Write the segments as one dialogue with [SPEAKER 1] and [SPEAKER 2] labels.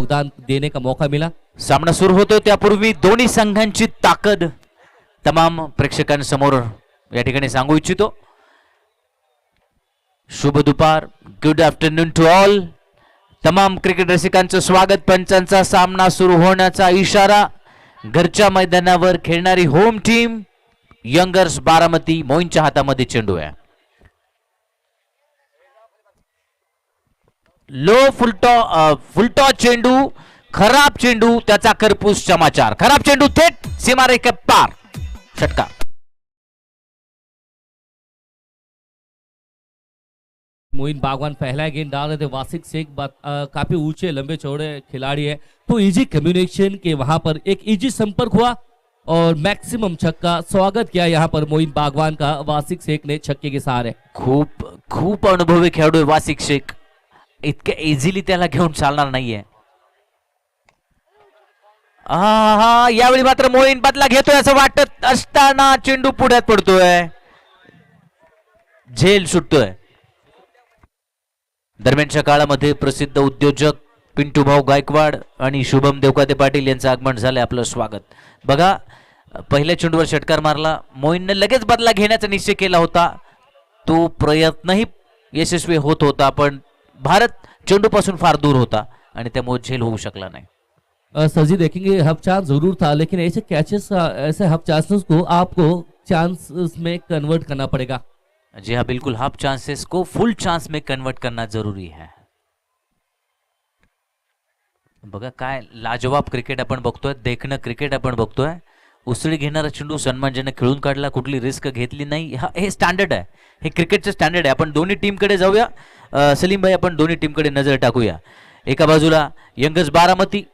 [SPEAKER 1] योगदान देने का मौका मिला।
[SPEAKER 2] सामना सुरू होतो त्यापूर्वी दोन्ही संघांची ताकद तमाम प्रेक्षकांसमोर या ठिकाणी सांगू इच्छितो। शुभ दुपार, गुड आफ्टरनून टू ऑल। तमाम क्रिकेट रसिकांचं स्वागत। पंचांचा सामना सुरू होण्याचा इशारा। घरच्या मैदानावर खेळणारी होम टीम यंगर्स बारामती मोईनच्या हातामध्ये चेंडू आहे। लो फुलटॉ चेंडू, खराब चेंडू, त्याचा करपूस समाचार। खराब चेंडू थेट सीमारेषे पार, षटकार।
[SPEAKER 1] मोइन बागवान पहला गेंद डाल रहे थे। वासिक शेख काफी ऊंचे लंबे चौड़े खिलाड़ी है, तो इजी कम्युनिकेशन के वहां पर एक इजी संपर्क हुआ और मैक्सिमम छक्का। स्वागत किया यहाँ पर मोइन बागवान का वासिक शेख ने छक्के के सहारे।
[SPEAKER 2] खूप अनुभवी खेळाडू आहे वासिक शेख, इतके इझिली त्याला घेऊन चालणार नाहीये। हा यावेळी मात्र मोईन बदला घेतोय असं वाटत असताना चेंडू पुढ्यात पडतोय, झेल सुटतोय। दरम्यानच्या काळामध्ये प्रसिद्ध उद्योजक पिंटू भाऊ गायकवाड आणि शुभम देवकाते पाटील यांचं आगमन झालंय। आपलं स्वागत। बघा, पहिल्या चेंडूवर षटकार मारला, मोईनने लगेच बदला घेण्याचा निश्चय केला होता। तो प्रयत्नही यशस्वी होत होता, पण भारत चेंडूपासून फार दूर होता आणि त्यामुळे झेल होऊ शकला नाही।
[SPEAKER 1] सर जी देखेंगे हाफ चांस जरूर था, लेकिन ऐसे कैचेस, ऐसे हाफ चांसेस को आपको चांसेस में कन्वर्ट करना पड़ेगा।
[SPEAKER 2] जी हाँ, बिल्कुल, हाफ चांसेस को फुल चांस में कन्वर्ट करना जरूरी है। बघा काय लाजवाब क्रिकेट आपण बघतोय, देखणं क्रिकेट आपण बघतोय। उसळी घेणारा चेंडू सन्मानजनक खेळून काढला, कुठली रिस्क घेतली नाही। हे स्टँडर्ड आहे, हे क्रिकेटचं स्टँडर्ड आहे। आपण दोन्ही टीमकडे जाऊया सलीम भाई, आपण दोन्ही टीमकडे नजर टाकूया। एका बाजूला यंगर्स बारामती,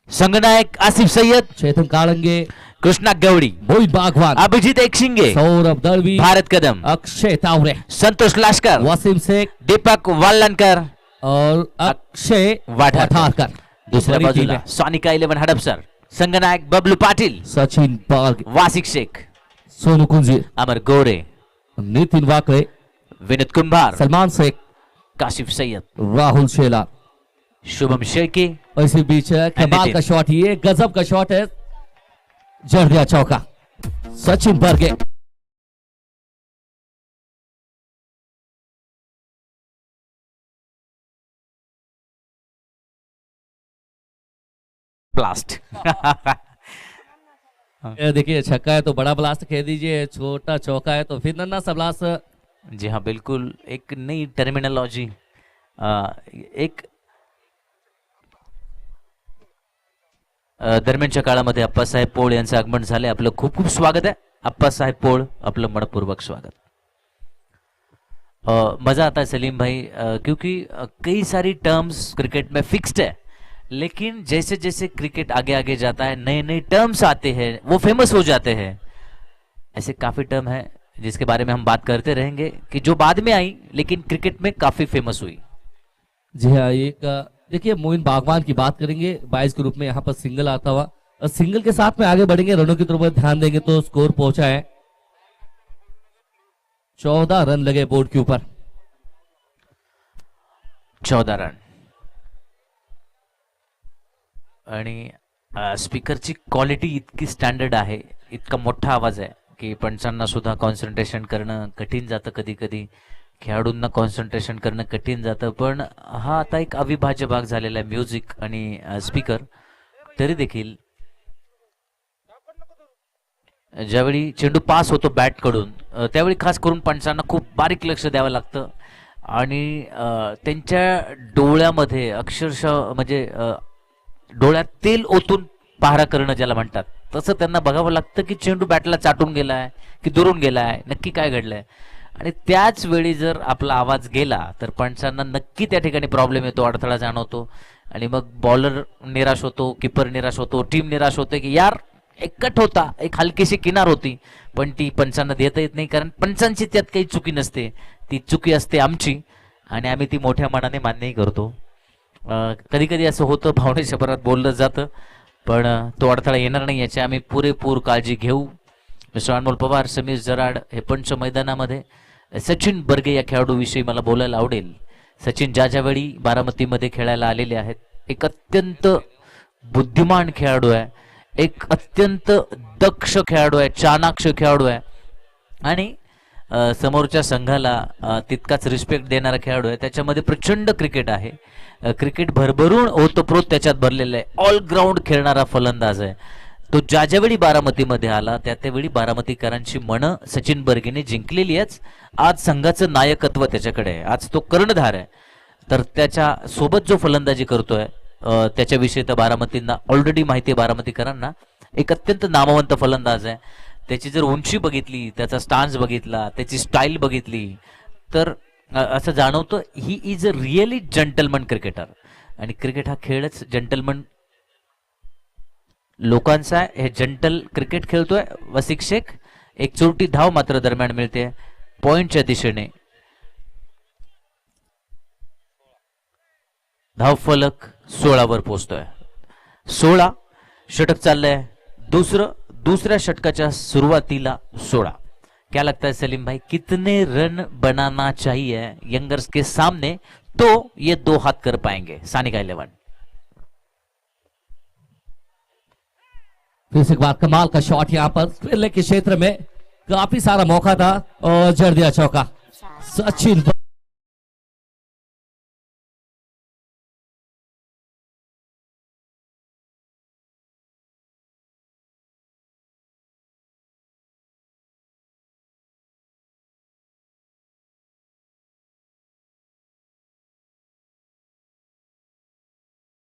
[SPEAKER 2] संघनायक आसिफ सय्यद,
[SPEAKER 1] चेतन काळंगे,
[SPEAKER 2] कृष्णा गवडी,
[SPEAKER 1] मोइन बागवान,
[SPEAKER 2] अभिजीत एकशिंगे,
[SPEAKER 1] सौरभ दळवी,
[SPEAKER 2] भारत कदम,
[SPEAKER 1] अक्षय तावरे,
[SPEAKER 2] संतोष लाश्कर,
[SPEAKER 1] वसीम शेख,
[SPEAKER 2] दीपक वालनकर
[SPEAKER 1] और अक्षय वाठारकर।
[SPEAKER 2] दुसऱ्या बाजूला सोनिका 11 हडपसर, संघनायक बबलू पाटील,
[SPEAKER 1] सचिन पार्ग,
[SPEAKER 2] वासिक शेख,
[SPEAKER 1] सोनू कुंजीर,
[SPEAKER 2] अमर गोरे,
[SPEAKER 1] नितिन वाकळे,
[SPEAKER 2] विनीत कुंभार,
[SPEAKER 1] सलमान शेख,
[SPEAKER 2] काशिफ सैयद,
[SPEAKER 1] राहुल शेला,
[SPEAKER 2] शुभम शेखी।
[SPEAKER 1] इसी बीच कमाल का शॉट, ये गजब का शॉट है, जड़ गया चौका। सचिन बर्गे,
[SPEAKER 2] ब्लास्ट।
[SPEAKER 1] देखिए छक्का है तो बड़ा ब्लास्ट कह दीजिए, छोटा चौका है तो फिर नन्हा सा ब्लास्ट।
[SPEAKER 2] जी हाँ, बिल्कुल, एक नई टर्मिनोलॉजी, एक दरम्यानच्या काळामध्ये अप्पासाहेब पोळ यांचं आगमन झालंय। आपलं खूप खूप स्वागत आहे अप्पासाहेब पोळ, आपलं मनपूर्वक स्वागत। मजा आता है सलीम भाई, क्योंकि कई सारी टर्म्स क्रिकेट में फिक्स्ड है, लेकिन जैसे जैसे क्रिकेट आगे आगे जाता है नए नए टर्म्स आते हैं, वो फेमस हो जाते हैं। ऐसे काफ़ी टर्म है जिसके बारे में हम बात करते रहेंगे, कि जो बाद में आई लेकिन क्रिकेट में काफ़ी फेमस हुई।
[SPEAKER 1] जी हाँ, एक देखिए मोइन बागवान की बात करेंगे, 22 के रूप में यहाँ पर सिंगल आता हुआ, और सिंगल के साथ में आगे बढ़ेंगे। रनों की तरफ ध्यान देंगे तो स्कोर पहुंचा है 14 रन लगे बोर्ड के ऊपर,
[SPEAKER 2] 14 रन। आणि स्पीकरची क्वालिटी इतकी स्टँडर्ड आहे, इतका मोठा आवाज आहे की पंचांना सुद्धा कॉन्सन्ट्रेशन करणं कठीण जातं, कधी कधी खेळाडूंना कॉन्सन्ट्रेशन करणं कठीण जातं। पण हा आता एक अविभाज्य भाग झालेला आहे, म्युझिक आणि स्पीकर। तरी देखील ज्यावेळी चेंडू पास होतो बॅटकडून, त्यावेळी खास करून पंचांना खूप बारीक लक्ष द्यावं लागतं आणि त्यांच्या डोळ्यामध्ये अक्षरशः म्हणजे डोळ्यात तेल ओतून पहारा करणं ज्याला म्हणतात, तसं त्यांना बघावं लागतं की चेंडू बॅटला चाटून गेलाय की दुरून गेलाय, नक्की काय घडलंय। आणि त्याच वेळी जर आपला आवाज गेला तर पंचांना नक्की त्या ठिकाणी प्रॉब्लेम येतो, अडथळा जाणवतो आणि मग बॉलर निराश होतो, कीपर निराश होतो, टीम निराश होते की यार एक कट होता, एक हलकीशी किनार होती, पण ती पंचांना देता येत नाही, कारण पंचांची त्यात काही चुकी नसते, ती चुकी असते आमची आणि आम्ही ती मोठ्या मनाने मान्यही करतो। कधी कधी असं होतं, भावनेच्या भरात बोललं जातं, पण तो अडथळा येणार नाही याची आम्ही पुरेपूर काळजी घेऊ। मिस्टर अनमोल पवार, समीर जराड हे पंच मैदानामध्ये। सचिन बर्गे या खेळाडूविषयी मला बोलायला आवडेल सचिन ज्यावेळी बारामतीमध्ये खेळायला आलेले आहेत, एक अत्यंत बुद्धिमान खेळाडू आहे, एक अत्यंत दक्ष खेळाडू आहे, चाणाक्ष खेळाडू आहे आणि समोरच्या संघाला तितकाच रिस्पेक्ट देणारा खेळाडू आहे. त्याच्यामध्ये प्रचंड क्रिकेट आहे, क्रिकेट भरभरून ओतप्रोत त्याच्यात भरलेलं आहे, ऑलग्राऊंड खेळणारा फलंदाज आहे. तो ज्यावेळी बारामतीमध्ये आला त्यावेळी बारामतीकरांची मनं सचिन बर्गेने जिंकलेली आहेच. आज संघाचं नायकत्व त्याच्याकडे आहे, आज तो कर्णधार आहे. तर त्याच्या सोबत जो फलंदाजी करतोय त्याच्याविषयी तर बारामतींना ऑलरेडी माहिती आहे. बारामतीकरांना एक अत्यंत नामवंत फलंदाज आहे. त्याची जर उंची बघितली, त्याचा स्टान्स बघितला, त्याची स्टाईल बघितली तर असं जाणवतं he is a really gentleman cricketer. आणि क्रिकेट हा खेळच जंटलमन लोकांचा आहे. हे जंटल क्रिकेट खेळतोय वसिक शेख. एक चोरटी धाव मात्र दरम्यान मिळते पॉइंटच्या दिशेने. धाव फलक 16 वर पोहोचतोय. 16 षटक चाललंय. दुसऱ्या षटकाच्या सुरुवातीला 16. क्या लगता है सलीम भाई, कितने रन बनाना चाहिए यंगर्स के सामने तो ये 2 हाथ कर पाएंगे सानिका 11?
[SPEAKER 1] फिर से एक बार कमाल का शॉट यहाँ पर स्क्वायर लेग के क्षेत्र में, काफी सारा मौका था और जड़ दिया चौका. सचिन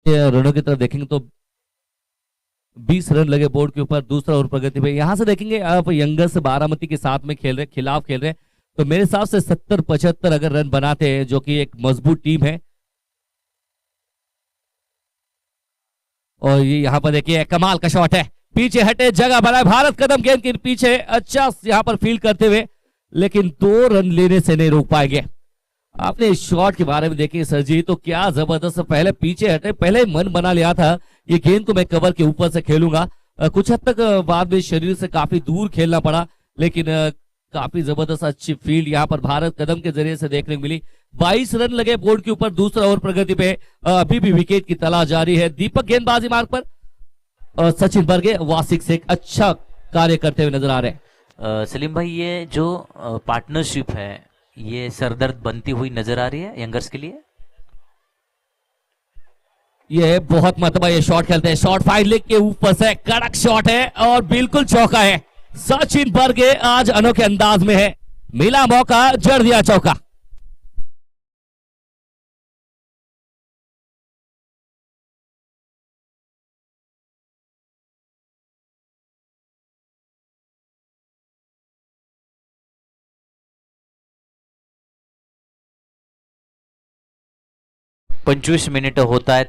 [SPEAKER 1] रनों की तरफ देखेंगे तो 20 रन लगे बोर्ड के ऊपर. दूसरा ओवर प्रगति पे यहां से देखेंगे आप यंगर्स बारामती के साथ में खेल रहे, खिलाफ खेल रहे, तो मेरे हिसाब से 70-75 अगर रन बनाते हैं, जो कि एक मजबूत टीम है. और ये यहां पर देखिए कमाल का शॉट है, पीछे हटे जगह बनाए भारत कदम गेंद के पीछे, अच्छा यहां पर फील्ड करते हुए, लेकिन 2 रन लेने से नहीं रोक पाएंगे. आपने इस शॉट के बारे में देखिए सर जी, तो क्या जबरदस्त. पहले पीछे हटे, पहले मन बना लिया था ये गेंद तो मैं कवर के ऊपर से खेलूंगा. कुछ हद तक बाद में शरीर से काफी दूर खेलना पड़ा, लेकिन काफी जबरदस्त अच्छी फील्ड यहाँ पर भारत कदम के जरिए से देखने को मिली. 22 रन लगे बोर्ड के ऊपर. दूसरा ओवर प्रगति पे अभी भी विकेट की तलाश जारी है. दीपक गेंदबाजी मार्ग पर, सचिन बर्गे वासिक से अच्छा कार्य करते हुए नजर आ रहे हैं.
[SPEAKER 2] सलीम भाई, ये जो पार्टनरशिप है ये सरदर्द बनती हुई नजर आ रही है यंगर्स के लिए?
[SPEAKER 1] ये बहुत मतलब ये शॉट खेलते हैं, शॉट 5 लेग के ऊपर से कड़क शॉट है और बिल्कुल चौका है. सचिन बर्गे आज अनोखे अंदाज में है, मिला मौका जड़ दिया चौका.
[SPEAKER 2] पंचवीस मिनिटं होत आहेत.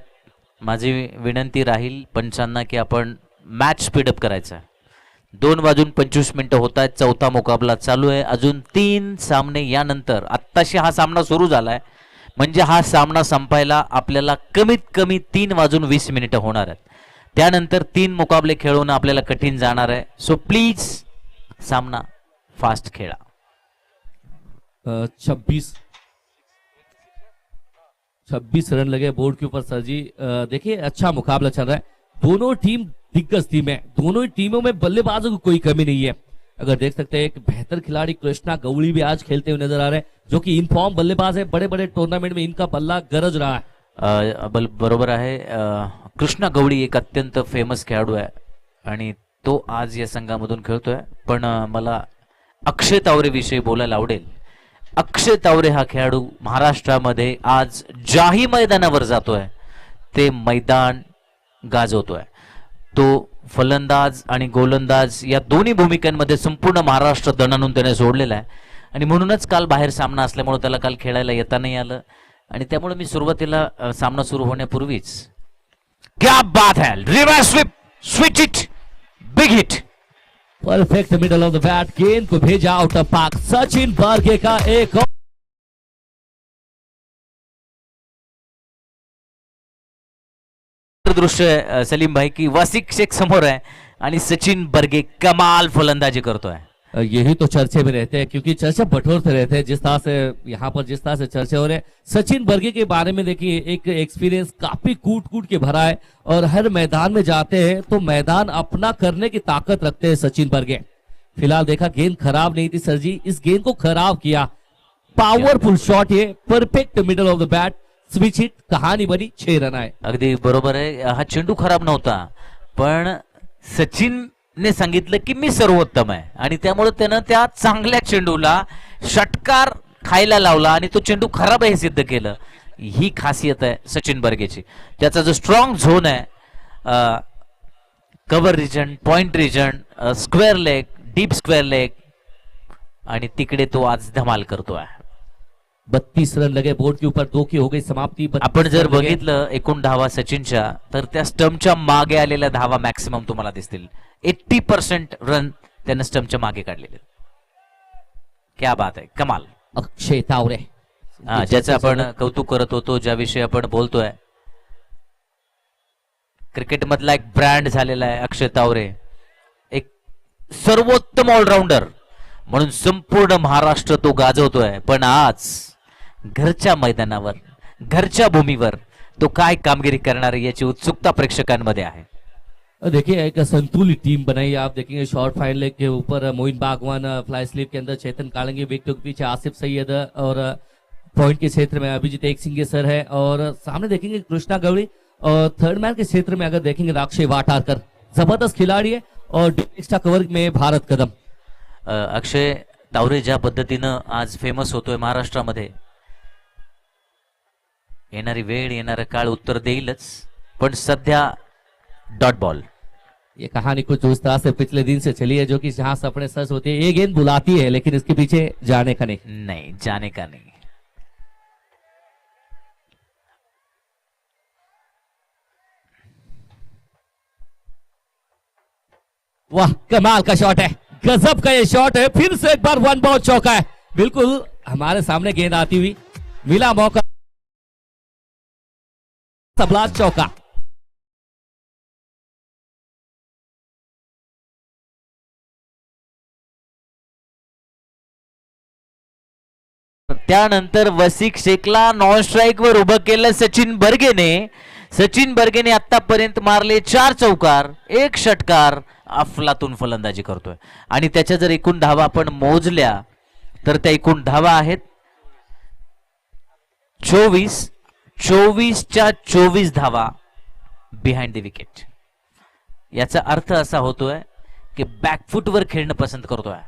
[SPEAKER 2] माझी विनंती राहील पंचांना की आपण मॅच स्पीडअप करायचा आहे. 2:25 मिनिटं होत आहेत. चौथा मुकाबला चालू आहे. अजून 3 सामने यानंतर, आत्ताशी हा सामना सुरू झालाय, म्हणजे हा सामना संपायला आपल्याला कमीत कमी 3:20 मिनिटं होणार आहेत. त्यानंतर 3 मुकाबले खेळून आपल्याला कठीण जाणार आहे. सो प्लीज सामना फास्ट खेळा.
[SPEAKER 1] 26 रन लगे बोर्ड के ऊपर सर जी. देखिए अच्छा मुकाबला चल रहा है. दोनों टीम दिग्गज टीम है, दोनों ही टीमों में बल्लेबाजों की कोई कमी नहीं है. अगर देख सकते हैं एक बेहतर खिलाड़ी कृष्णा गवड़ी भी आज खेलते हुए नजर आ रहे हैं, जो कि इन फॉर्म बल्लेबाज है. बड़े बड़े टूर्नामेंट में इनका बल्ला गरज रहा है.
[SPEAKER 2] बरोबर आहे. कृष्णा गवडी एक अत्यंत फेमस खेळाडू आहे आणि तो आज या संघामधून खेळतोय. पण मला अक्षय तावरे विषयी बोलायला आवडेल. अक्षय तावरे हा खेळाडू महाराष्ट्रामध्ये आज ज्याही मैदानावर जातोय ते मैदान गाजवतोय. तो फलंदाज आणि गोलंदाज या दोन्ही भूमिकांमध्ये संपूर्ण महाराष्ट्र दणानून त्याने सोडलेला आहे. आणि म्हणूनच काल बाहेर सामना असल्यामुळे त्याला काल खेळायला येता नाही आलं. आणि त्यामुळे मी सुरुवातीला सामना सुरू होण्यापूर्वीच क्या बात है, reverse sweep, switch it, big hit.
[SPEAKER 1] Perfect middle of the bat, गेंद को भेजा out of park. Sachin Barge का एक और
[SPEAKER 2] दृश्य सलीम भाई की वसिक शेख समोर आहे आणि सचिन बर्गे कमाल फलंदाजी करतोय.
[SPEAKER 1] यही तो चर्चे में रहते हैं, क्योंकि चर्चा बटोरते रहते हैं। जिस तरह से यहाँ पर जिस तरह से चर्चे हो रहे हैं सचिन बर्गे के बारे में, देखिए एक एक्सपीरियंस काफी कूट कूट के भरा है और हर मैदान में जाते हैं तो मैदान अपना करने की ताकत रखते हैं सचिन बर्गे। फिलहाल देखा गेंद खराब नहीं थी सर जी, इस गेंद को खराब किया। पॉवरफुल शॉट, ये perfect middle of the bat, switch hit, कहानी बनी 6 रन आहे।
[SPEAKER 2] अगदी बरोबर आहे. हा चेंडू खराब नव्हता, पण सचिन ने सांगितलं की मी सर्वोत्तम आहे आणि त्यामुळे त्यानं त्या चांगल्या चेंडूला षटकार खायला लावला आणि तो चेंडू खराब आहे हे सिद्ध केलं. ही खासियत आहे सचिन बर्गेची. त्याचा जो स्ट्रॉंग झोन आहे, cover region, point region, square leg, deep square leg, आणि तिकडे तो आज धमाल करतोय.
[SPEAKER 1] 32 रन लगे बोर्ड के ऊपर, 2 की हो गई समाप्ति।
[SPEAKER 2] आपण जर बघितलं एकूण धावा सचिनच्या, तर त्या स्टंपच्या मागे आलेल्या धावा मॅक्सिमम तुम्हाला दिसतील. 80% रन त्यानं स्टंपच्या मागे काढलेले. क्या बात आहे, कमाल.
[SPEAKER 1] अक्षय तावरे,
[SPEAKER 2] ज्याचं आपण कौतुक करत होतो, ज्याविषयी आपण बोलतोय, क्रिकेट मधला एक ब्रँड झालेला आहे अक्षय तावरे. एक सर्वोत्तम ऑलराऊंडर म्हणून संपूर्ण महाराष्ट्र तो गाजवतोय. पण आज घरच्या मैदानावर, घरच्या भूमीवर तो काय कामगिरी करणार आहे याची उत्सुकता प्रेक्षकांमध्ये आहे.
[SPEAKER 1] देखिए एक संतुलित टीम बनाई। आप देखेंगे शॉर्ट फाइन लेग के ऊपर मोइन बागवान, फ्लाई स्लिप के अंदर चेतन कालंगी, विकेट के पीछे आसिफ सैयद और पॉइंट के क्षेत्र में अभिजीत एक सिंह सर है और सामने देखेंगे कृष्णा गवड़ी और थर्ड मैन के क्षेत्र में अगर देखेंगे राक्षे वाटारकर, जबरदस्त खिलाड़ी है और एक्स्ट्रा कवर में भारत कदम।
[SPEAKER 2] अक्षय तावरे ज्या पद्धतीनं आज फेमस होतोय महाराष्ट्रामध्ये, येणारी वेळ येणारा काळ उत्तर देईलच, पण सध्या डॉट बॉल।
[SPEAKER 1] ये कहानी कुछ उस तरह से पिछले दिन से चली है, जो कि जहां सपने सच होते हैं। ये गेंद बुलाती है लेकिन इसके पीछे जाने का
[SPEAKER 2] नहीं, जाने का नहीं।
[SPEAKER 1] वाह, कमाल का शॉट है, गजब का ये शॉट है। फिर से एक बार वन बाउंड चौका है, बिल्कुल हमारे सामने गेंद आती हुई, मिला मौका, सबला चौका।
[SPEAKER 2] त्यानंतर वसिक शेखला नॉन स्ट्राइक वर उभं केलं सचिन बर्गेने. सचिन बर्गेने आतापर्यंत मारले 4 चौकार, 1 षटकार, अफलातून फलंदाजी करतोय. आणि त्याच्या जर एकूण धावा आपण मोजल्या तर त्या एकूण धावा आहेत 24. 24च्या 24 धावा बिहाइंड द विकेट. याचा अर्थ असा होतोय की बॅकफुट वर खेळणं पसंत करतोय.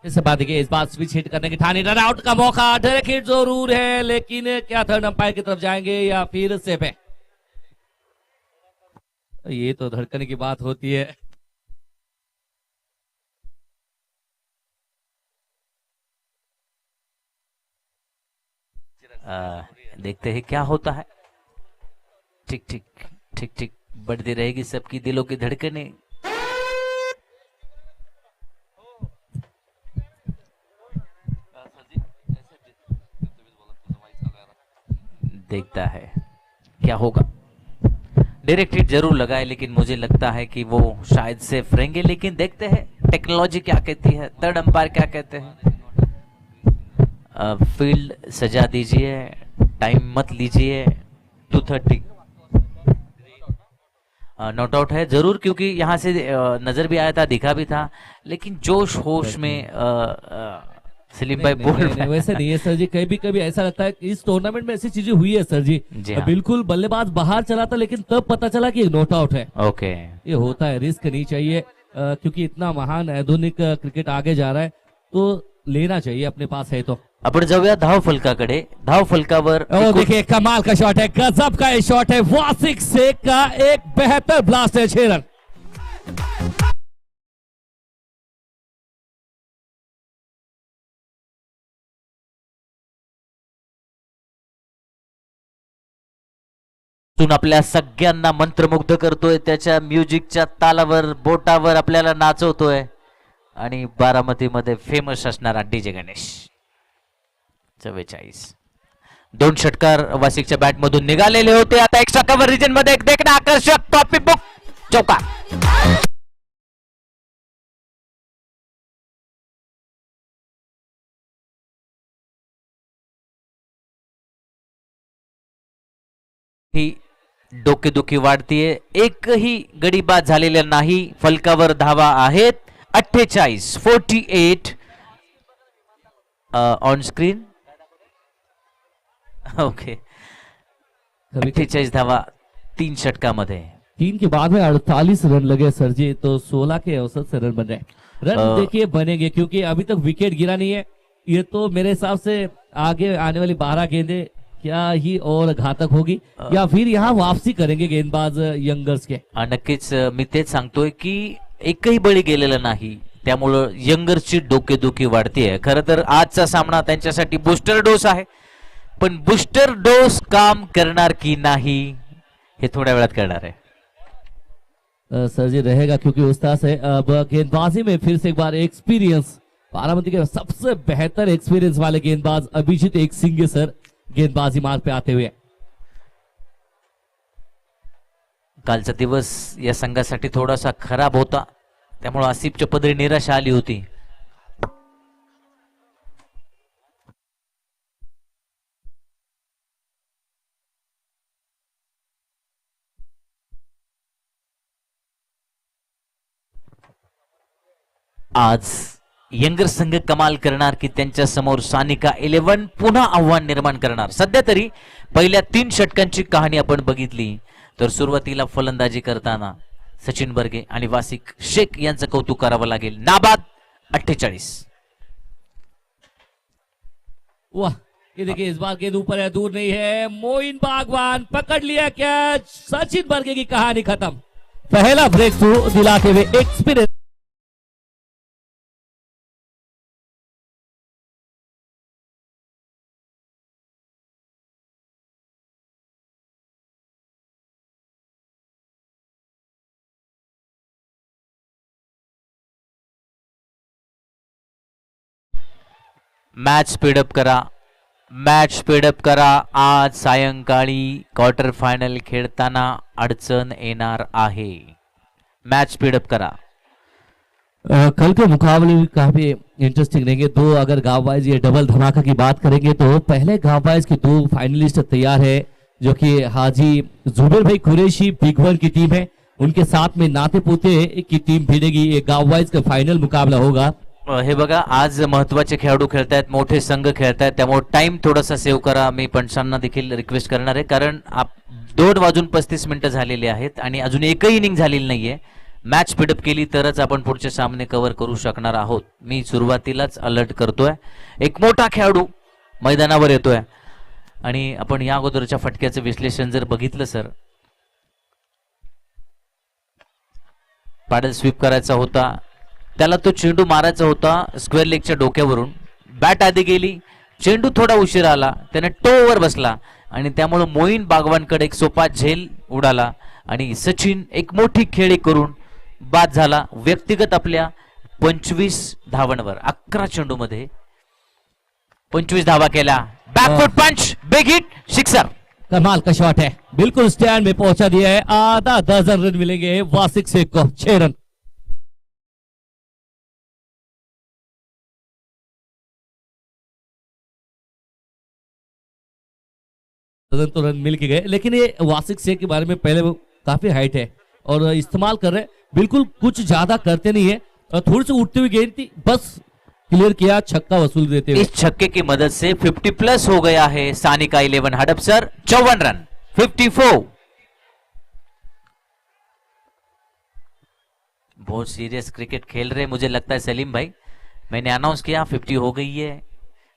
[SPEAKER 1] इस बात के इस बार स्विच हिट करने की ठानी, रन आउट का मौका, डायरेक्ट हिट जरूर है लेकिन क्या थर्ड अंपायर की तरफ जाएंगे या फिर सेफ है? ये तो धड़कने की बात होती है।
[SPEAKER 2] देखते हैं क्या होता है। ठीक ठीक ठीक ठीक बढ़ती रहेगी सबकी दिलों की धड़कनें। देखता है क्या होगा। डायरेक्ट हिट जरूर लगा है लेकिन मुझे लगता है कि वो शायद सेफ रहेंगे, लेकिन देखते हैं टेक्नोलॉजी क्या कहती है, थर्ड अंपायर क्या कहते हैं। फील्ड सजा दीजिए, टाइम मत लीजिए। 2:30 नॉट आउट है जरूर, क्योंकि यहाँ से नजर भी आया था, दिखा भी था, लेकिन जोश होश में सलीम भाई बोल रहे हैं।
[SPEAKER 1] वैसे नहीं है सर जी, कभी कभी ऐसा लगता है कि इस टूर्नामेंट में ऐसी चीजें हुई है सर जी।
[SPEAKER 2] हाँ।
[SPEAKER 1] बिल्कुल बल्लेबाज बाहर चला था लेकिन तब पता चला कि नॉट आउट है।
[SPEAKER 2] ओके,
[SPEAKER 1] ये होता है, रिस्क नहीं चाहिए, क्योंकि इतना महान आधुनिक क्रिकेट आगे जा रहा है तो लेना चाहिए, अपने पास है तो।
[SPEAKER 2] आपण जाऊया धाव फलकाकडे. धाव फलकावर
[SPEAKER 1] देखिए कमाल का शॉट है, गजब का ये शॉट है, वासिक शेख का एक बेहतर ब्लास्ट है, 6 रन।
[SPEAKER 2] आपल्या सगळ्यांना मंत्रमुग्ध करतोय, त्याच्या म्युझिकच्या तालावर, बोटावर आपल्याला नाचवतोय. आणि बारामती मध्ये फेमस असणारा डीजे गणेश. 44 2 षटकार वासिकच्या बॅट मधून निघालेले होते. आता एक्स्ट्रा कव्हर रिजन मध्ये एक देखणं आकर्षक टॉपिक बुक चौका. ही डोकेदुखी वाढतीये. एकही गडी बाद झालेला नाही. फलकावर धावा आहेत 48 ऑन स्क्रीन. ओके, 48 धावा 3 षटकामध्ये.
[SPEAKER 1] 3 के बाद में 48 रन लगे सर जी, तो 16 के औसत से रन बन रहे हैं. रन देखिए बनेंगे क्योंकि अभी तक विकेट गिरा नहीं है. ये तो मेरे हिसाब से आगे आने वाली 12 गेंदें क्या ही और घातक होगी या फिर यहाँ वापसी करेंगे गेंदबाज यंगर्स के.
[SPEAKER 2] नक्कीच मी तेच सांगतोय की एकही बळी गेलेला नाही, त्यामुळं यंगर्सची डोकेदुखी वाढतीये. खरं तर आजचा सामना त्यांच्यासाठी बूस्टर डोस आहे, पण बूस्टर डोस काम करणार की नाही हे थोड्या वेळात कळणार आहे.
[SPEAKER 1] सर जी रहेगा क्योंकि उस्ताद है. अब गेंदबाजी में फिर से एक बार एक्सपीरियंस, बारामती के सबसे बेहतर एक्सपीरियंस वाले गेंदबाज अभिजीत एक सिंह सर गेंदबाजी मार्ग पे आते हुए.
[SPEAKER 2] कालचा दिवस या संघासाठी थोडासा खराब होता, त्यामुळे आसिफच्या पदरी निराशा आली होती. आज यंगर संघ कमाल करणार की त्यांच्या समोर सानिका 11 पुन्हा आव्हान निर्माण करणार. सध्या तरी पहिल्या 3 षटकांची कहाणी आपण बघितली तर सुरुवातीला फलंदाजी करताना सचिन बर्गे आणि वासिक शेख यांचं कौतुक करावं लागेल. नाबाद 48.
[SPEAKER 1] वाह, ये देखिए इस बार गेंद ऊपर है, दूर नहीं है. मोइन बागवान पकड़ लिया कैच. सचिन बर्गे की कहानी खत्म. पहला ब्रेक थ्रू दिलाते हुए एक्सपीरियंस.
[SPEAKER 2] मॅच स्पीडअप करा, मॅच स्पीडअप करा. आज सायंकाळी क्वार्टर फायनल खेळताना अडचण येणार आहे. मॅच स्पीडअप करा.
[SPEAKER 1] कल के मुकाबले भी काफी इंटरेस्टिंग रहेंगे. दो अगर गांव वाइज ये डबल धमाका की बात करेंगे तो पहले गांव वाइज के 2 फाइनलिस्ट तैयार है जो कि हाजी जुबेर भाई कुरैशी बिग वन की टीम है. उनके साथ में नाते पोते की टीम भिड़ेगी. ये गांव वाइज का फाइनल मुकाबला होगा.
[SPEAKER 2] हे बघा, आज महत्वाचे खेळाडू खेळतायत, मोठे संघ खेळतायत, त्यामुळे टाइम थोडासा सेव्ह करा. मी पंचांना देखील रिक्वेस्ट करणार आहे, कारण 2:35 झालेले आहेत आणि अजून एकही इनिंग झालेली नाहीये. मॅच स्पीडअप केली तरच आपण पुढचे सामने कव्हर करू शकणार आहोत. मी सुरुवातीलाच अलर्ट करतोय. एक मोठा खेळाडू मैदानावर येतोय आणि आपण या अगोदरच्या फटक्याचं विश्लेषण जर बघितलं सर, पॅडल स्वीप करायचा होता, त्याला तो चेंडू मारायचा होता स्क्वेअर लेगच्या डोक्यावरून. बॅट आधी गेली, चेंडू थोडा उशीर आला, त्याने टोवर बसला आणि त्यामुळे मोईन बागवानकडे एक सोपा झेल उडाला आणि सचिन एक मोठी खेळी करून बाद झाला. व्यक्तिगत आपल्या 25 धावांवर 11 चेंडूमध्ये 25 धावा केल्या. बॅकफुट पंच, बिग हिट, सिक्सर.
[SPEAKER 1] कमाल का शॉट है, बिल्कुल स्टैंड में पहुंचा दिया है. आधा डजन रन मिलेंगे वासिक शेख को. 6 रन. तो रन मिल के गए, लेकिन ये वासिक शेख के बारे में पहले वो काफी हाइट है और इस्तेमाल कर रहे हैं. बिल्कुल कुछ ज्यादा करते नहीं है और थोड़ी सी उठती हुई गेंद थी, बस क्लियर किया, छक्का वसूल देते हुए.
[SPEAKER 2] इस छक्के की मदद से 50+ हो गया है सानिका 11 हडपसर. 54 रन, 54. बहुत सीरियस क्रिकेट खेल रहे मुझे लगता है सलीम भाई. मैंने अनाउंस किया 50 हो गई है,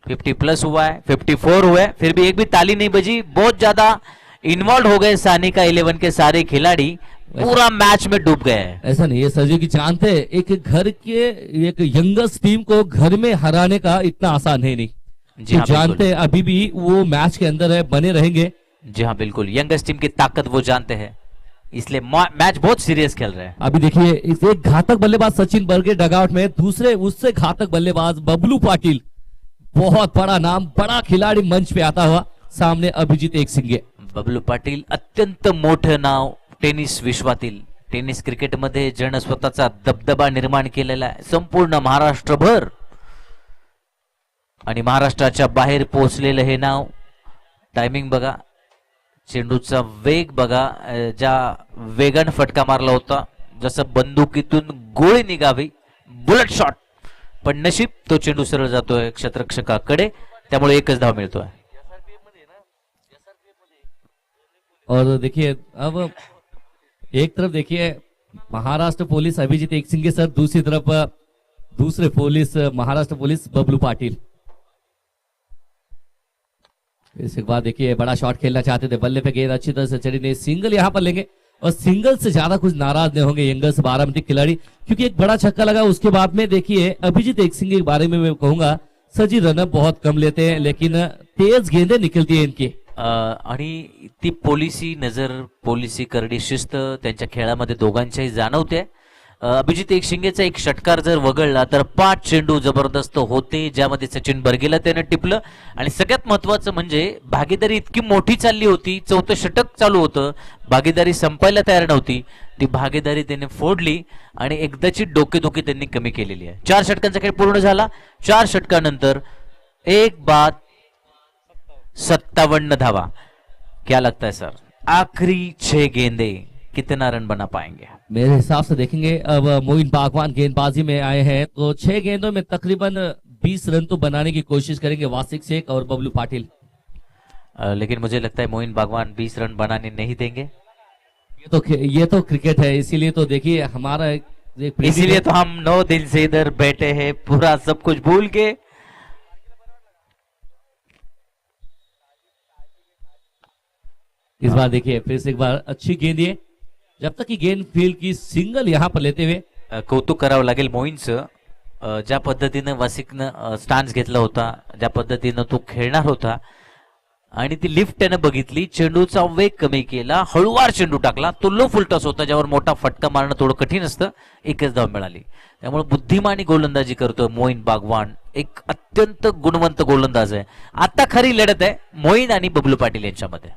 [SPEAKER 2] 50+ हुआ है, 54 हुआ है, फिर भी एक भी ताली नहीं बजी. बहुत ज्यादा इन्वॉल्व हो गए सानिका 11 के सारे खिलाड़ी, पूरा मैच में डूब गए हैं.
[SPEAKER 1] ऐसा नहीं है सर जी, की जानते हैं एक घर के एक यंगस्ट टीम को घर में हराने का इतना आसान है नहीं.
[SPEAKER 2] जी हाँ,
[SPEAKER 1] जानते हैं अभी भी वो मैच के अंदर है, बने रहेंगे.
[SPEAKER 2] जी हाँ बिल्कुल, यंगस्ट टीम की ताकत वो जानते हैं, इसलिए मैच बहुत सीरियस खेल रहे हैं.
[SPEAKER 1] अभी देखिए एक घातक बल्लेबाज सचिन बर्गे डगआउट में, दूसरे उससे घातक बल्लेबाज बबलू पाटिल, बहुत बड़ा नाम, बड़ा खिलाड़ी मंच पे आता हुआ. सामने अभिजीत एक सिंह.
[SPEAKER 2] बबलू पाटील अत्यंत मोठं नाव टेनिस विश्वातील, टेनिस क्रिकेटमध्ये ज्यानं स्वतःचा दबदबा निर्माण केलेला आहे संपूर्ण महाराष्ट्रभर आणि महाराष्ट्राच्या बाहेर पोहोचलेलं हे नाव. टायमिंग बघा, चेंडूचा वेग बघा, ज्या वेगाने फटका मारला होता जसं बंदुकीतून गोळी निघावी, बुलेट शॉट, पण नशीब तो चेंडू सरळ जातोय क्षेत्ररक्षकाकडे, त्यामुळे एकच धाव मिळतोय.
[SPEAKER 1] और देखिए अब एक तरफ देखिए महाराष्ट्र पुलिस अभिजीत एकसिंगे सर, दूसरी तरफ दूसरे पुलिस महाराष्ट्र पुलिस बबलू पाटिल. इसके बाद देखिए बड़ा शॉट खेलना चाहते थे, बल्ले पे गेंद अच्छी तरह से चढ़ी नहीं, सिंगल यहां पर लेंगे और सिंगल से ज्यादा कुछ नाराज नहीं होंगे यंगर्स बारामती खिलाड़ी, क्योंकि एक बड़ा छक्का लगा. उसके बाद में देखिए अभिजीत एकसिंगे के बारे में मैं कहूंगा सर जी रनअप बहुत कम लेते हैं, लेकिन तेज गेंदें निकलती है इनकी.
[SPEAKER 2] आणि ती पोलिसी नजर, पोलिसी करडी शिस्त त्यांच्या खेळामध्ये दोघांच्याही जाणवते. अभिजित एकशिंगेचा एक षटकार जर वगळला तर 5 चेंडू जबरदस्त होते, ज्यामध्ये सचिन बर्गेला त्याने टिपलं. आणि सगळ्यात महत्वाचं म्हणजे भागीदारी इतकी मोठी चालली होती, 4थं षटक चालू होतं, भागीदारी संपायला तयार नव्हती, ती भागीदारी त्याने फोडली आणि एकदाची डोकेदुखी त्यांनी कमी केलेली आहे. 4 षटकांचा खेळ पूर्ण झाला. 4 षटकानंतर एक बाद 57 धावा. क्या लगता है सर, आखिरी 6 गेंदे कितना रन बना पाएंगे?
[SPEAKER 1] मेरे हिसाब से देखेंगे अब मोइन बागवान गेंदबाजी में आए हैं तो 6 गेंदों में तकरीबन 20 रन तो बनाने की कोशिश करेंगे वासिक शेख और बबलू पाटिल.
[SPEAKER 2] लेकिन मुझे लगता है मोइन बागवान 20 रन बनाने नहीं देंगे.
[SPEAKER 1] ये तो क्रिकेट है, इसीलिए तो देखिए हमारा
[SPEAKER 2] इसीलिए तो हम 9 दिन से इधर बैठे हैं, पूरा सब कुछ भूल के.
[SPEAKER 1] इस बार देखिए फिर से एक बार अच्छी गेंद, ये जब तक की गेंद फील्ड की सिंगल यहां पर लेते हुए
[SPEAKER 2] कौतुक करावं लागेल मोईनचं. ज्या पद्धतीनं वासिकनं स्टान्स घेतला होता, ज्या पद्धतीनं तो खेळणार होता आणि ती लिफ्ट त्यानं बघितली, चेंडूचा वेग कमी केला, हळूवार चेंडू टाकला, तो लो फुलटॉस होता ज्यावर मोठा फटका मारणं थोडं कठीण असतं, एकच धाव मिळाली. त्यामुळे बुद्धिमानी गोलंदाजी करतोय मोईन बागवान, एक अत्यंत गुणवंत गोलंदाज आहे. आता खरी लढत आहे मोईन आणि बबलू पाटील यांच्यामध्ये.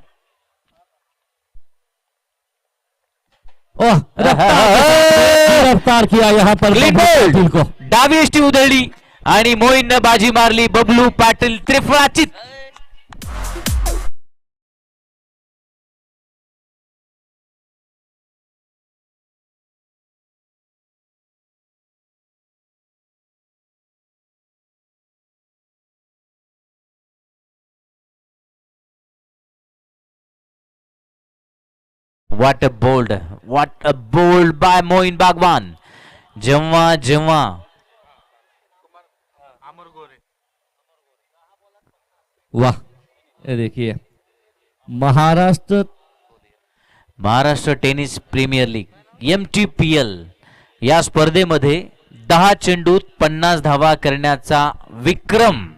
[SPEAKER 1] रफ्तार किया यहाँ पर पाटिल को,
[SPEAKER 2] डावी एष्टी उधळली आणि मोईननं बाजी मारली. Bablu Patil त्रिफळाचीत. What a bold by Moin Bagwan. जेव्हा जेव्हा
[SPEAKER 1] वाह, ये देखिए Maharashtra
[SPEAKER 2] tennis premier league MTPL या स्पर्धेमध्ये 10 चेंडूत 50 धावा करण्याचा विक्रम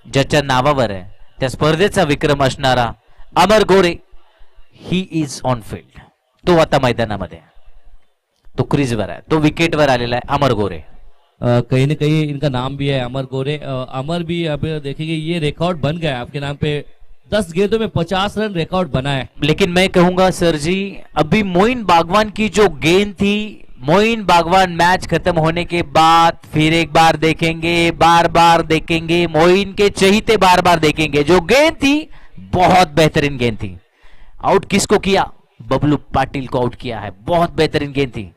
[SPEAKER 2] ज्याच्या नावावर आहे, त्या स्पर्धेचा विक्रम असणारा अमर गोरे, ही इज ऑन फील्ड. तो आता मैदानामध्ये, तो क्रीजवर आहे, तो विकेटवर आलेला आहे अमर गोरे.
[SPEAKER 1] कहीं न कहीं इनका नाम भी है अमर गोरे. अमर भी अब देखेंगे ये रिकॉर्ड बन गया है आपके नाम पे, 10 गेंदों में 50 रन रिकॉर्ड बना है.
[SPEAKER 2] लेकिन मैं कहूंगा सर जी, अभी मोइन बागवान की जो गेंद थी, मोइन बागवान मैच खत्म होने के बाद फिर एक बार देखेंगे, बार बार देखेंगे, मोइन के चहीते बार बार देखेंगे. जो गेंद थी बहुत बेहतरीन गेंद थी. आउट किसको किया? बबलू पाटिल को आउट किया है. बहुत बेहतरीन गेंद थी.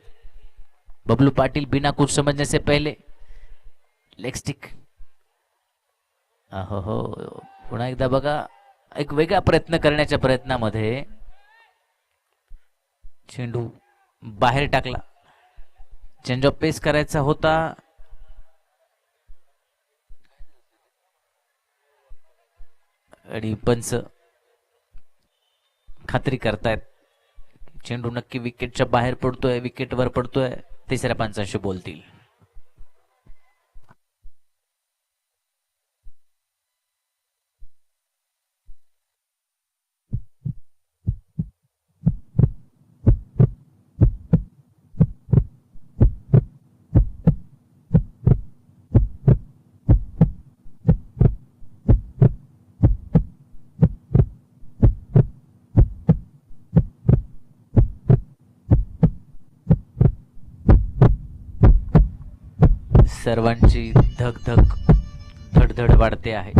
[SPEAKER 2] बबलू पाटिल बिना कुछ समझने से पहले लेग स्टिक. हो, पुन्हा एकदा बघा, एक वेगळा प्रयत्न करण्याच्या प्रयत्नामध्ये चेंडू बाहेर टाकला. चेंज ऑफ पेस करायचा होता, आणि पंच खात्री करतायत चेंडू नक्की विकेटच्या बाहेर पडतोय, विकेटवर पडतोय. तिसऱ्या पंचांशी बोलतील. सर्वांची धक धडधड वाढते आहे.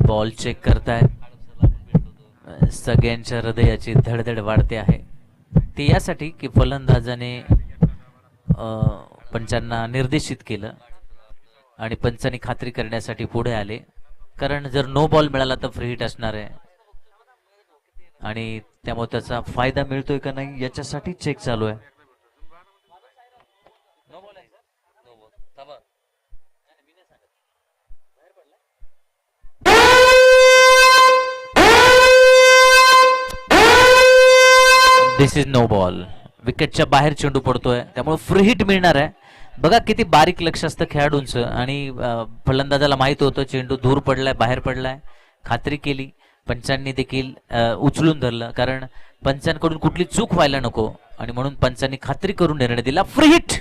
[SPEAKER 2] बॉल चेक करतायत. सगळ्यांच्या हृदयाची धडधड वाढते आहे. ते यासाठी की फलंदाजाने पंचांना निर्देशित केलं आणि पंचांनी खात्री करण्यासाठी पुढे आले, कारण जर नो बॉल मिळाला तर फ्री हिट असणार आहे आणि त्यामुळे त्याचा फायदा मिळतोय का नाही याच्यासाठी चेक चालू आहे. दिस इज नो बॉल. विकेटच्या बाहेर चेंडू पडतोय त्यामुळे फ्री हिट मिळणार आहे. बघा किती बारीक लक्ष असतं खेळाडूंचं आणि फलंदाजाला माहित होतं चेंडू दूर पडलाय, बाहेर पडलाय. खात्री केली. पंचांनी देखील उचलून धरलं, कारण पंचांकडून कुठली चूक व्हायला नको आणि म्हणून पंचांनी खात्री करून निर्णय दिला. फ्री हिट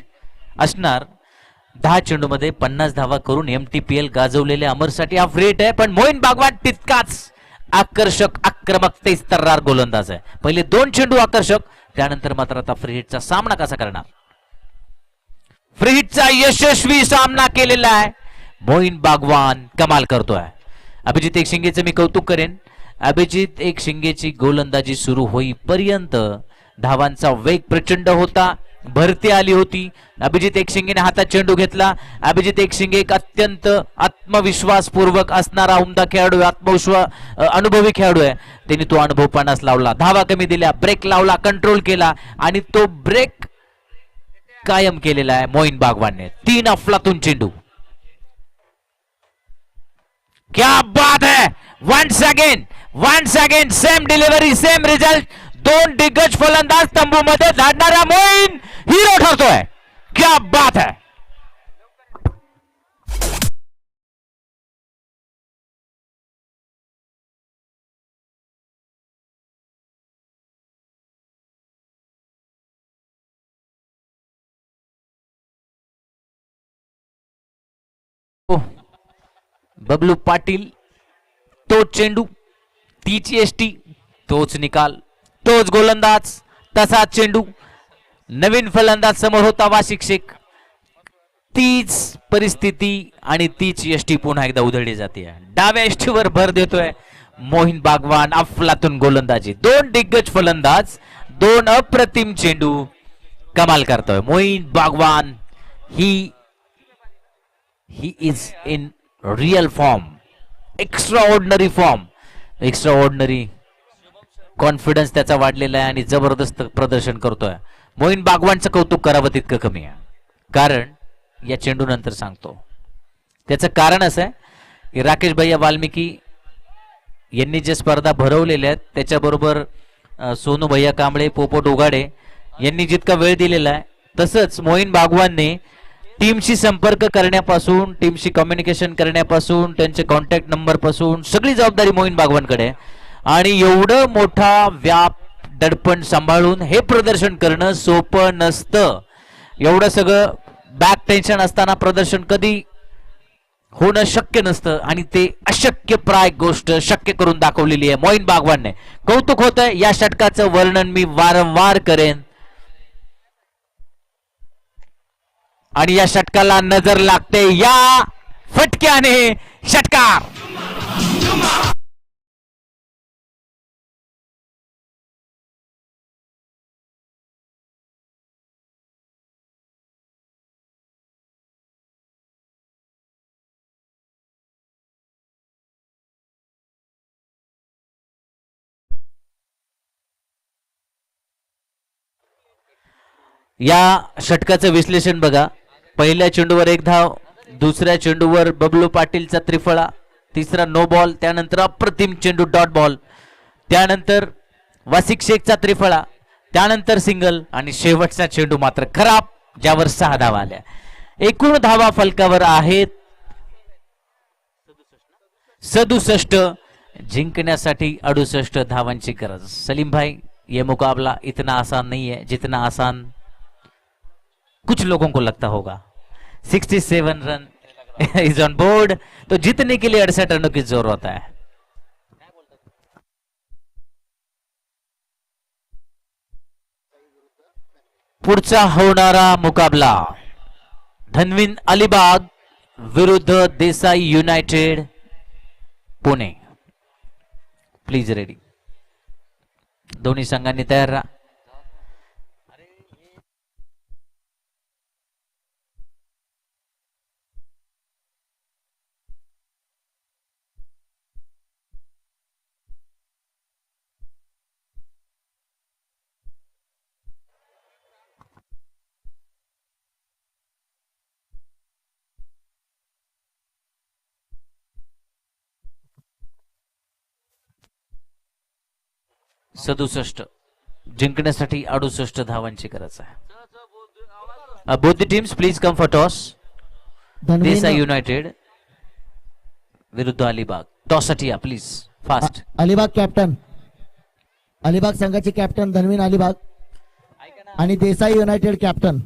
[SPEAKER 2] असणार. 10 चेंडूमध्ये 50 धावा करून MTPL गाजवलेल्या अमरसाठी हा फ्री हिट आहे. पण मोईन बागवान तितकाच आकर्षक, आक्रमक, तेजतर्रार गोलंदाज आहे. पहिले 2 चेंडू आकर्षक, त्यानंतर मात्र आता फ्री हिटचा सामना कसा करणार. फ्री हिटचा यशस्वी सामना केलेला आहे. मोईन बागवान कमाल करतोय. अभिजित एकशिंगेचं मी कौतुक करेन. अभिजित एकशिंगेची गोलंदाजी सुरू होईपर्यंत धावांचा वेग प्रचंड होता, भरती आली होती. अभिजित एकशिंगेने हातात चेंडू घेतला. अभिजित एकशिंगे एक अत्यंत आत्मविश्वासपूर्वक असणारा उमदा खेळाडू, अनुभवी खेळाडू आहे. त्यांनी तो अनुभव पणास लावला. धावा कमी दिल्या, ब्रेक लावला, कंट्रोल केला आणि तो ब्रेक कायम केलेला आहे मोईन बागवानने. 3 अफलातून चेंडू. क्या बात है. Once again same delivery, same result. 2 दिग्गज फलंदाज तंबू मध्ये धाडणारा मोईन हिरो ठरतोय. क्या बात है. बबलू पाटील, तोच चेंडू, तीच एसटी, तोच निकाल, तोच गोलंदाज, तसाच चेंडू. नवीन फलंदाज समोर होता वाशिक शेख. तीच परिस्थिती आणि तीच एसटी पुन्हा एकदा उधळली जाते. डाव्या एसटीवर भर देतोय मोहीन बागवान. अफलातून गोलंदाजी, 2 दिग्गज फलंदाज, 2 अप्रतिम चेंडू. कमाल करतोय Mohin Bagwan. He is in real form, extraordinary form, extraordinary confidence त्याचा वाढलेला आहे आणि जबरदस्त प्रदर्शन करतोय. मोईन बागवानचं कौतुक करावं तितकं कमी आहे, कारण या चेंडू नंतर सांगतो. त्याचं कारण असं आहे की राकेश भैया वाल्मिकी यांनी जे स्पर्धा भरवलेल्या आहेत त्याच्याबरोबर सोनू भैया कांबळे, पोपट उगाडे यांनी जितका वेळ दिलेला आहे, तसंच मोईन बागवानने टीमशी संपर्क करण्यापासून, टीमशी कम्युनिकेशन करण्यापासून, त्यांचे कॉन्टॅक्ट नंबर पासून सगळी जबाबदारी मोईन बागवानकडे. आणि एवढं मोठा व्याप, दडपण सांभाळून हे प्रदर्शन करणं सोपं नसतं. एवढं सगळं बॅक टेन्शन असताना प्रदर्शन कधी होणं शक्य नसतं आणि ते अशक्यप्राय गोष्ट शक्य करून दाखवलेली आहे मोईन बागवानने. कौतुक होतंय. या षटकाचं वर्णन मी वारंवार करेन आणि या षटकाला नजर लागते या फटक्याने. षटकार या षटकाचं विश्लेषण बघा. पहिल्या चेंडूवर 1 धाव, दुसऱ्या चेंडूवर बबलू पाटीलचा त्रिफळा, तिसरा नो बॉल, त्यानंतर अप्रतिम चेंडू डॉट बॉल, त्यानंतर वासिक शेखचा त्रिफळा, त्यानंतर सिंगल आणि शेवटचा चेंडू मात्र खराब, ज्यावर 6 धावा आल्या. एकूण धावा फलकावर आहेत 67. जिंकण्यासाठी 68 धावांची गरज. सलीम भाई, ये मुकाबला इतना आसान नहीं है जितना आसान कुछ लोगों को लगता होगा. 67 रन इज ऑन बोर्ड. तो जीतने के लिए 68 रनों की जरूरत है. पुढचा होणारा मुकाबला धनविन अलिबाग विरुद्ध Desai United. Pune please ready. दोन्ही संघांनी तयार राहा. सदुसष्ट जिंकण्यासाठी 68 धावांची गरज आहे. Both the teams please come for toss. Desai United विरुद्ध अलिबाग. टॉस साठी या please fast.
[SPEAKER 3] Alibag captain, Alibag संघाचे कॅप्टन धनवीन अलिबाग आणि देसाई युनायटेड कॅप्टन.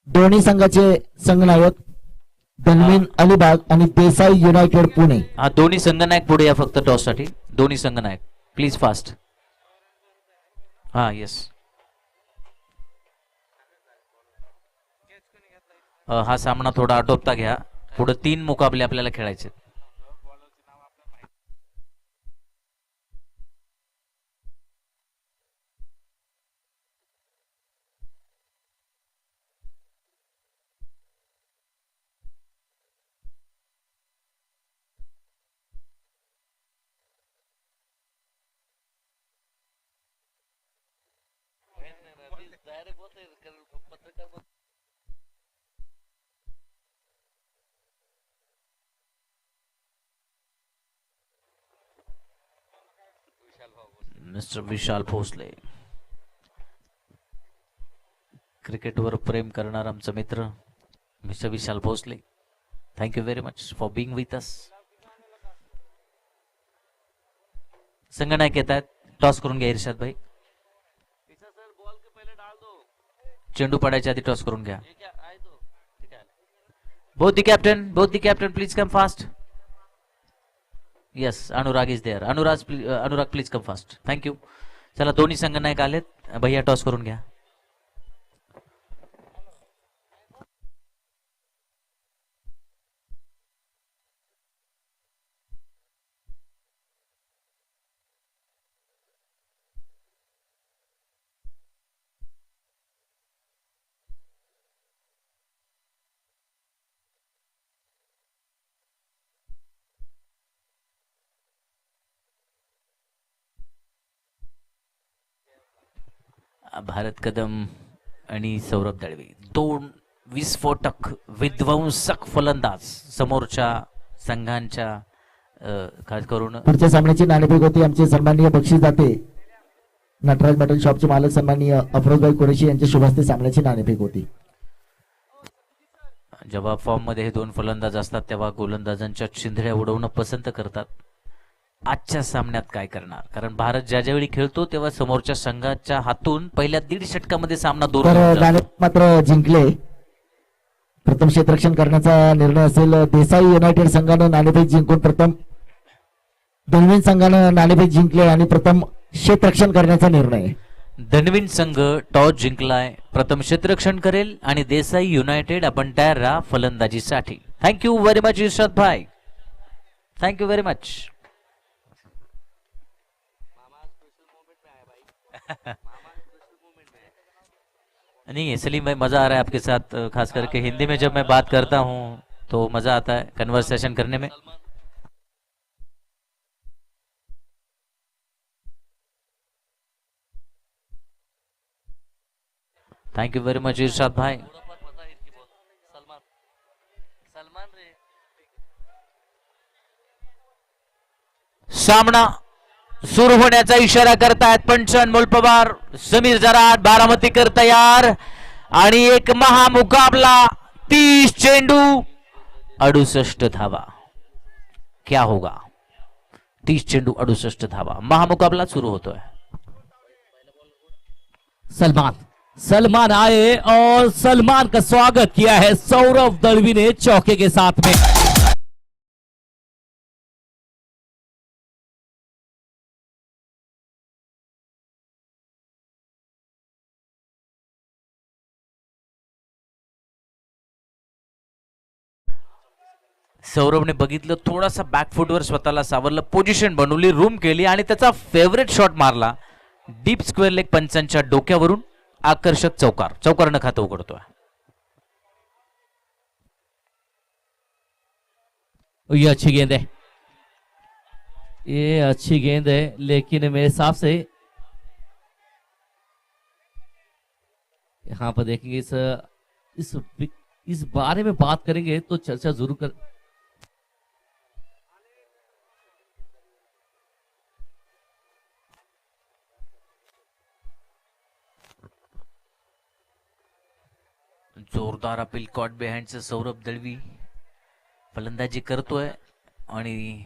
[SPEAKER 3] दोन्ही संघाचे संघनायक धनवीन अलिबाग आणि देसाई युनायटेड पुणे.
[SPEAKER 2] हा दोन्ही संघनायक पुढे या फक्त टॉस साठी. दोन्ही संघनायक प्लीज फास्ट. हा येस. हा सामना थोडा आटोपता घ्या. पुढे 3 मुकाबले आपल्याला खेळायचे. मिस्टर विशाल भोसले, क्रिकेटवर प्रेम करणार आमचा मित्र mister Vishal Bhosale. Thank you very much for being with us. संगनायक येत आहेत. टॉस करून घ्या इर्षाद भाई. चेंडू पडायच्या आधी टॉस करून घ्या. Both the captain please come fast. Yes Anurag is there. Anurag please come fast. Thank you. चला दोन्ही संघनायक आलेत. भैया टॉस करून घ्या. भारत कदम आणि सौरभ दळवी दोन विस्फोटक विध्वंसक फलंदाज समोरच्या संघांच्या खास करून.
[SPEAKER 3] पुढच्या सामन्याची नाणेफेक होती. आमचे सन्माननीय बक्षीस दाते नटराज मटन शॉपचे मालक सन्माननीय अफरोजभाई कुरेशी यांच्या शुभ हस्ते सामन्याची नाणेफेक होती.
[SPEAKER 2] जेव्हा फॉर्म मध्ये हे दोन फलंदाज असतात तेव्हा गोलंदाजांच्या चिंधड्या उडवणं पसंत करतात. आजच्या सामन्यात काय करणार, कारण भारत ज्यावेळी खेळतो तेव्हा समोरच्या संघाच्या हातून पहिल्या 1.5 षटकामध्ये सामना
[SPEAKER 3] मात्र जिंकले. प्रथम क्षेत्ररक्षण करण्याचा निर्णय असेल. देसाई युनायटेड संघानं नाणेफेक जिंकून प्रथम धनवीन संघानं नाणेफेक जिंकले आणि प्रथम क्षेत्ररक्षण करण्याचा निर्णय.
[SPEAKER 2] धनवीन संघ टॉस जिंकलाय, प्रथम क्षेत्ररक्षण करेल आणि देसाई युनायटेड आपण तयार राहा फलंदाजीसाठी. थँक्यू व्हेरी मच इर्षाद भाई. Thank you very much. नहीं सलीम भाई मजा आ रहा है आपके साथ, खास करके हिंदी में जब मैं बात करता हूं तो मजा आता है कन्वर्सेशन करने में. थैंक यू वेरी मच इरशाद भाई. सामना सुरू होण्याचा इशारा करतायत पंच अनमोल पवार. समीर जराट बारामतीकर तयार आणि एक महामुकाबला. 30 चेंडू 68 धावा. क्या होगा? 30 चेंडू 68 धावा. महामुकाबला सुरू होतोय.
[SPEAKER 1] सलमान सलमान आए और सलमान का स्वागत किया है सौरभ दलवी ने चौके के साथ में।
[SPEAKER 2] सौरभने बघितलं, थोडासा बॅकफुटवर स्वतःला सावरलं, पोझिशन बनवली, रूम केली आणि त्याचा फेवरेट शॉट मारला डीप स्क्वेअर लेग पंचांच्या डोक्यावरून. आकर्षक चौकार, चौकारनं खातं उघडतोय.
[SPEAKER 1] ये अच्छी गेंद है, ये अच्छी गेंद है, लेकिन मेरे हिसाब से यहाँ पर देखेंगे इस बारे में बात करेंगे तो चर्चा जरूर कर।
[SPEAKER 2] जोरदार अपील कॉट बिहाइंडचं सौरभ दळवी फलंदाजी करतोय आणि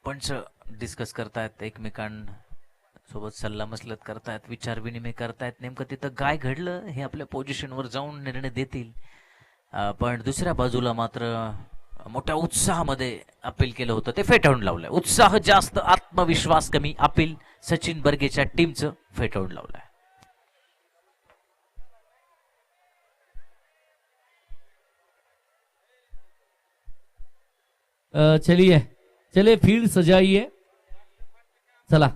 [SPEAKER 2] पंच डिस्कस करतायत, एकमेकांसोबत सल्लामसलत करतायत, विचार विनिमय करतायत. नेमकं तिथं काय घडलं हे आपल्या पोझिशनवर जाऊन निर्णय देतील. पण दुसऱ्या बाजूला मात्र मोठ्या उत्साहामध्ये अपील केलं होतं ते फेटाळून लावलंय. उत्साह जास्त, आत्मविश्वास कमी. अपील सचिन बर्गेच्या टीमचं फेटाळून लावलंय.
[SPEAKER 1] चलिए चलिए फील्ड सजाइए, चला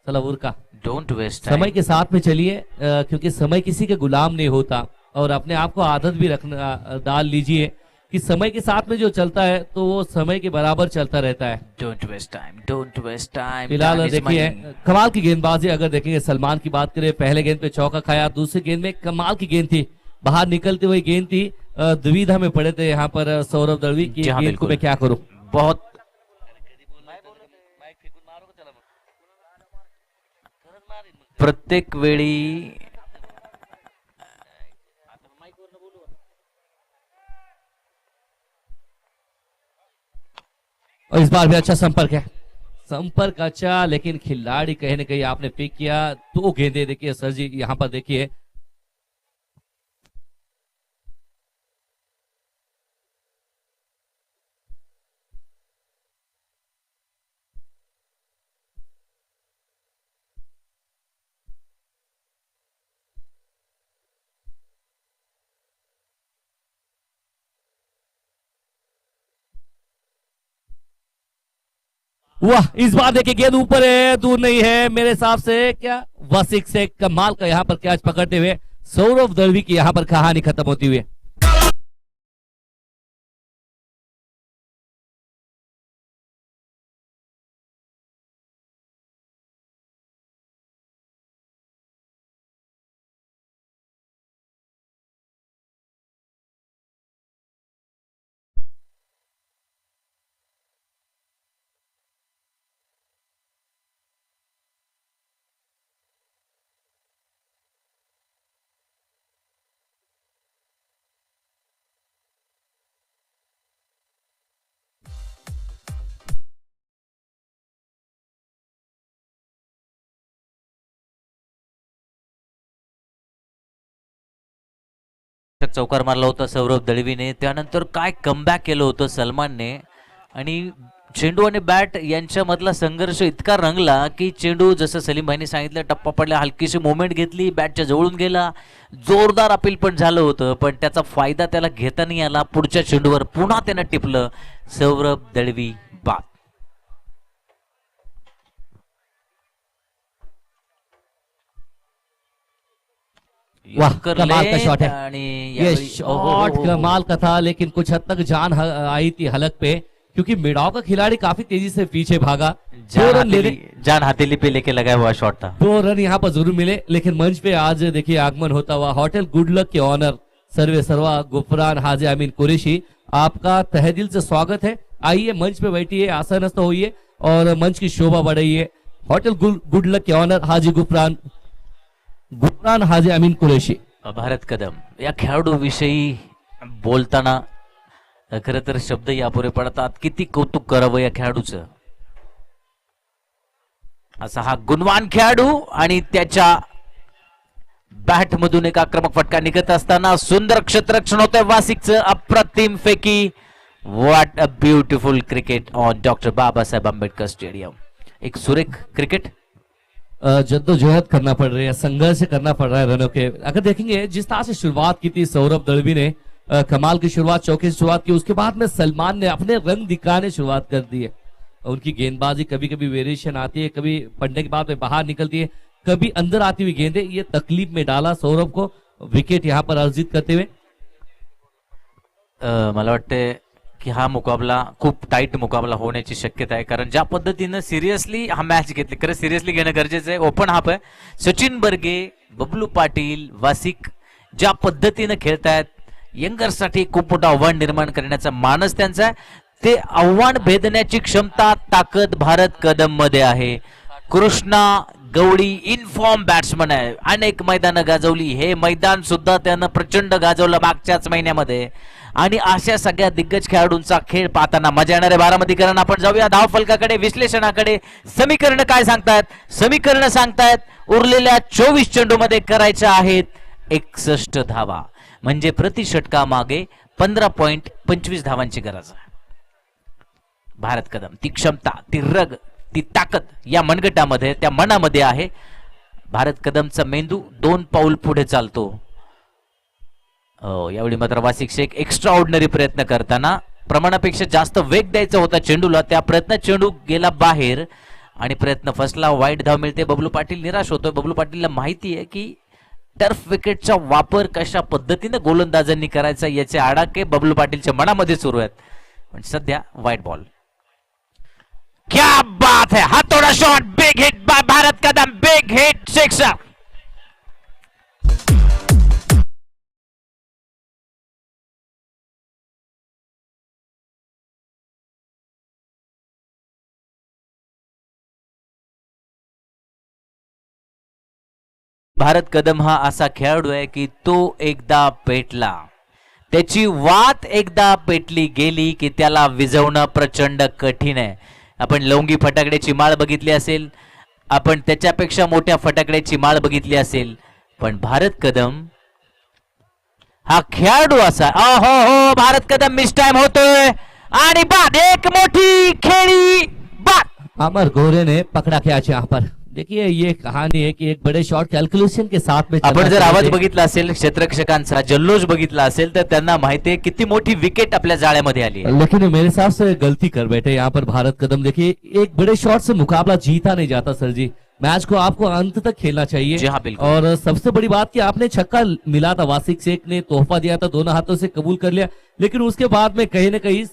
[SPEAKER 1] चला उर्का,
[SPEAKER 2] डोंट वेस्ट
[SPEAKER 1] समय के साथ में चलिए, क्योंकि समय किसी के गुलाम नहीं होता और अपने आप को आदत भी रखना डाल लीजिए कि समय के साथ में जो चलता है तो वो समय के बराबर चलता रहता है.
[SPEAKER 2] Don't waste time, don't waste time.
[SPEAKER 1] फिलहाल देखिए कमाल की गेंदबाजी. अगर देखेंगे सलमान की बात करें, पहले गेंद पे चौका खाया, दूसरी गेंद में कमाल की गेंद थी, बाहर निकलती हुई गेंद थी. दुविधा में पड़े थे यहाँ पर सौरभ दलवी की गेंद को मैं क्या करूं.
[SPEAKER 2] बहुत प्रत्येक वेळी
[SPEAKER 1] और इस बार भी अच्छा संपर्क है, संपर्क अच्छा, लेकिन खिलाड़ी कहीं ना कहीं आपने पिक किया. 2 गेंदे देखिए सर जी, यहाँ पर देखिए वाह. इस बार देखिए गेंद ऊपर है, दूर नहीं है मेरे हिसाब से. क्या वसिक से कमाल का यहाँ पर कैच पकड़ते हुए सौरभ दलवी की यहाँ पर कहानी खत्म होती हुई.
[SPEAKER 2] चौकार मारला होता सौरभ दळवीने. त्यानंतर काय कमबॅक केलं होतं सलमानने. आणि चेंडू आणि बॅट यांच्यामधला संघर्ष इतका रंगला की चेंडू, जसं सलीम भाईने सांगितलं, टप्पा पडला, हलकीशी मोमेंट घेतली, बॅटच्या जवळून गेला. जोरदार अपील पण झालं होतं, पण त्याचा फायदा त्याला घेता नाही आला. पुढच्या चेंडूवर पुन्हा त्यानं टिपलं. सौरभ दळवी बाद.
[SPEAKER 1] वाह कमाल का शॉट है, ये
[SPEAKER 2] ये
[SPEAKER 1] शॉट कमाल का था, लेकिन कुछ हद तक जान आई थी हलक पे, क्योंकि मिडाव का खिलाड़ी काफी तेजी से पीछे भागा. 2 रन
[SPEAKER 2] जान हथेली पे लेके लगाया हुआ शॉट था.
[SPEAKER 1] 2 रन यहाँ पर जरूर मिले, लेकिन मंच पे आज देखिए आगमन होता हुआ होटल गुड लक के ऑनर सर्वे सर्वा गुफरान हाजी अमीन कुरैशी, आपका तहे दिल से स्वागत है. आइए मंच पे बैठिए, आसनस्थ होइए और मंच की शोभा बढ़ाइए. होटल गुड लक के ऑनर हाजी गुफरान हाजी अमीन कुरैशी.
[SPEAKER 2] भारत कदम या खेळाडू विषयी बोलताना खरं तर शब्द यापुढे पडतात. किती कौतुक करावं या खेळाडूचं. असा हा गुणवान खेळाडू आणि त्याच्या बॅट मधून एक आक्रमक फटका निघत असताना सुंदर क्षेत्ररक्षण होतंय वासिकचं. अप्रतिम फेकी. What a beautiful cricket on doctor Babasaheb Ambedkar stadium. एक सुरेख क्रिकेट.
[SPEAKER 1] जद्दोजहद करना पड़ रही है, संघर्ष करना पड़ रहा है रनों के. अगर देखेंगे जिस तरह से शुरुआत की थी सौरभ दलवी ने, कमाल की शुरुआत, चौके से शुरुआत की, उसके बाद में सलमान ने अपने रंग दिखाने शुरुआत कर दी है. उनकी गेंदबाजी कभी कभी वेरिएशन आती है, कभी पढ़ने के बाद में बाहर निकलती है, कभी अंदर आती हुई गेंदें. ये तकलीफ में डाला सौरभ को विकेट यहां पर अर्जित करते हुए.
[SPEAKER 2] मला वाटते की हा मुकाबला खूप टाईट मुकाबला होण्याची शक्यता आहे, कारण ज्या पद्धतीनं सिरियसली हा मॅच घेतली, खरं सिरियसली घेणं गरजेचं आहे. ओपन हाफ आहे. सचिन बर्गे, बबलू पाटील, वासिक ज्या पद्धतीनं खेळतायत, यंगरसाठी खूप मोठं आव्हान निर्माण करण्याचा मानस त्यांचा आहे. ते आव्हान भेदण्याची क्षमता, ताकद भारत कदम मध्ये आहे. कृष्णा गवळी इनफॉर्म बॅट्समन आहे, अनेक मैदानं गाजवली. हे मैदान सुद्धा त्यानं प्रचंड गाजवलं मागच्याच महिन्यामध्ये. आणि अशा सगळ्या दिग्गज खेळाडूंचा खेळ पाहताना मजा येणार आहे बारामतीकरांना. आपण जाऊया धाव फलकाकडे, विश्लेषणाकडे. समीकरण काय सांगतायत? समीकरण सांगतायत उरलेल्या 24 चेंडूमध्ये करायच्या आहेत 61 धावा, म्हणजे प्रति षटका मागे 15.25 धावांची गरज आहे. भारत कदम ती क्षमता, ती रग, ती ताकद या मनगटामध्ये, त्या मनामध्ये आहे. भारत कदमचा मेंदू 2 पाऊल पुढे चालतो. यावेळी मात्र वासिक शेख एक्स्ट्रा ऑर्डिनरी प्रयत्न करताना प्रमाणापेक्षा जास्त वेग द्यायचा होता चेंडूला, त्या प्रयत्नात चेंडू गेला बाहेर आणि प्रयत्न फसला. वाईट धाव मिळते. बबलू पाटील निराश होतोय. बबलू पाटीलला माहिती आहे की टर्फ विकेटचा वापर कशा पद्धतीने गोलंदाजांनी करायचा याचे आडाखे बबलू पाटीलच्या मनामध्ये सुरू आहेत, पण सध्या वाईट बॉल. क्या बात है, हाथोड़ा shot, big hit by Bharat Kadam, big hit sixer. Bharat Kadam हा असा खेळाडू आहे की तो एकदा पेटला, त्याची वात एकदा पेटली गेली की त्याला विझवणं प्रचंड कठीण आहे. आपण लवंगी फटाकड्याची माळ बघितली असेल, आपण त्याच्यापेक्षा मोठ्या फटाकड्याची माळ बघितली असेल, पण भारत कदम हा खेळाडू असा. हो हो, भारत कदम मिस टाइम होतोय आणि बाद, एक मोठी खेळी बाद.
[SPEAKER 1] अमर गोरे ने पकड़ा कैच यहाँ पर. देखिए ये कहानी है कि एक बड़े शॉट कैलकुलेशन के साथ में
[SPEAKER 2] आपण जर आवाज बघितला असेल, क्षेत्ररक्षकांचा जल्लोष बघितला असेल, तर त्यांना माहिती आहे किती मोठी विकेट आपल्या जाळ्यामध्ये आली है.
[SPEAKER 1] लेकिन मेरे हिसाब से गलती कर बैठे यहाँ पर भारत कदम. देखिए एक बड़े शॉट से मुकाबला जीता नहीं जाता सर जी. मैच को आपको अंत तक खेलना चाहिए.
[SPEAKER 2] जी हाँ, बिल्कुल.
[SPEAKER 1] और सबसे बड़ी बात कि आपने छक्का मिला था, वासिक शेख ने तोहफा दिया था, दोनों हाथों से कबूल कर लिया, लेकिन उसके बाद में कहीं ना कहीं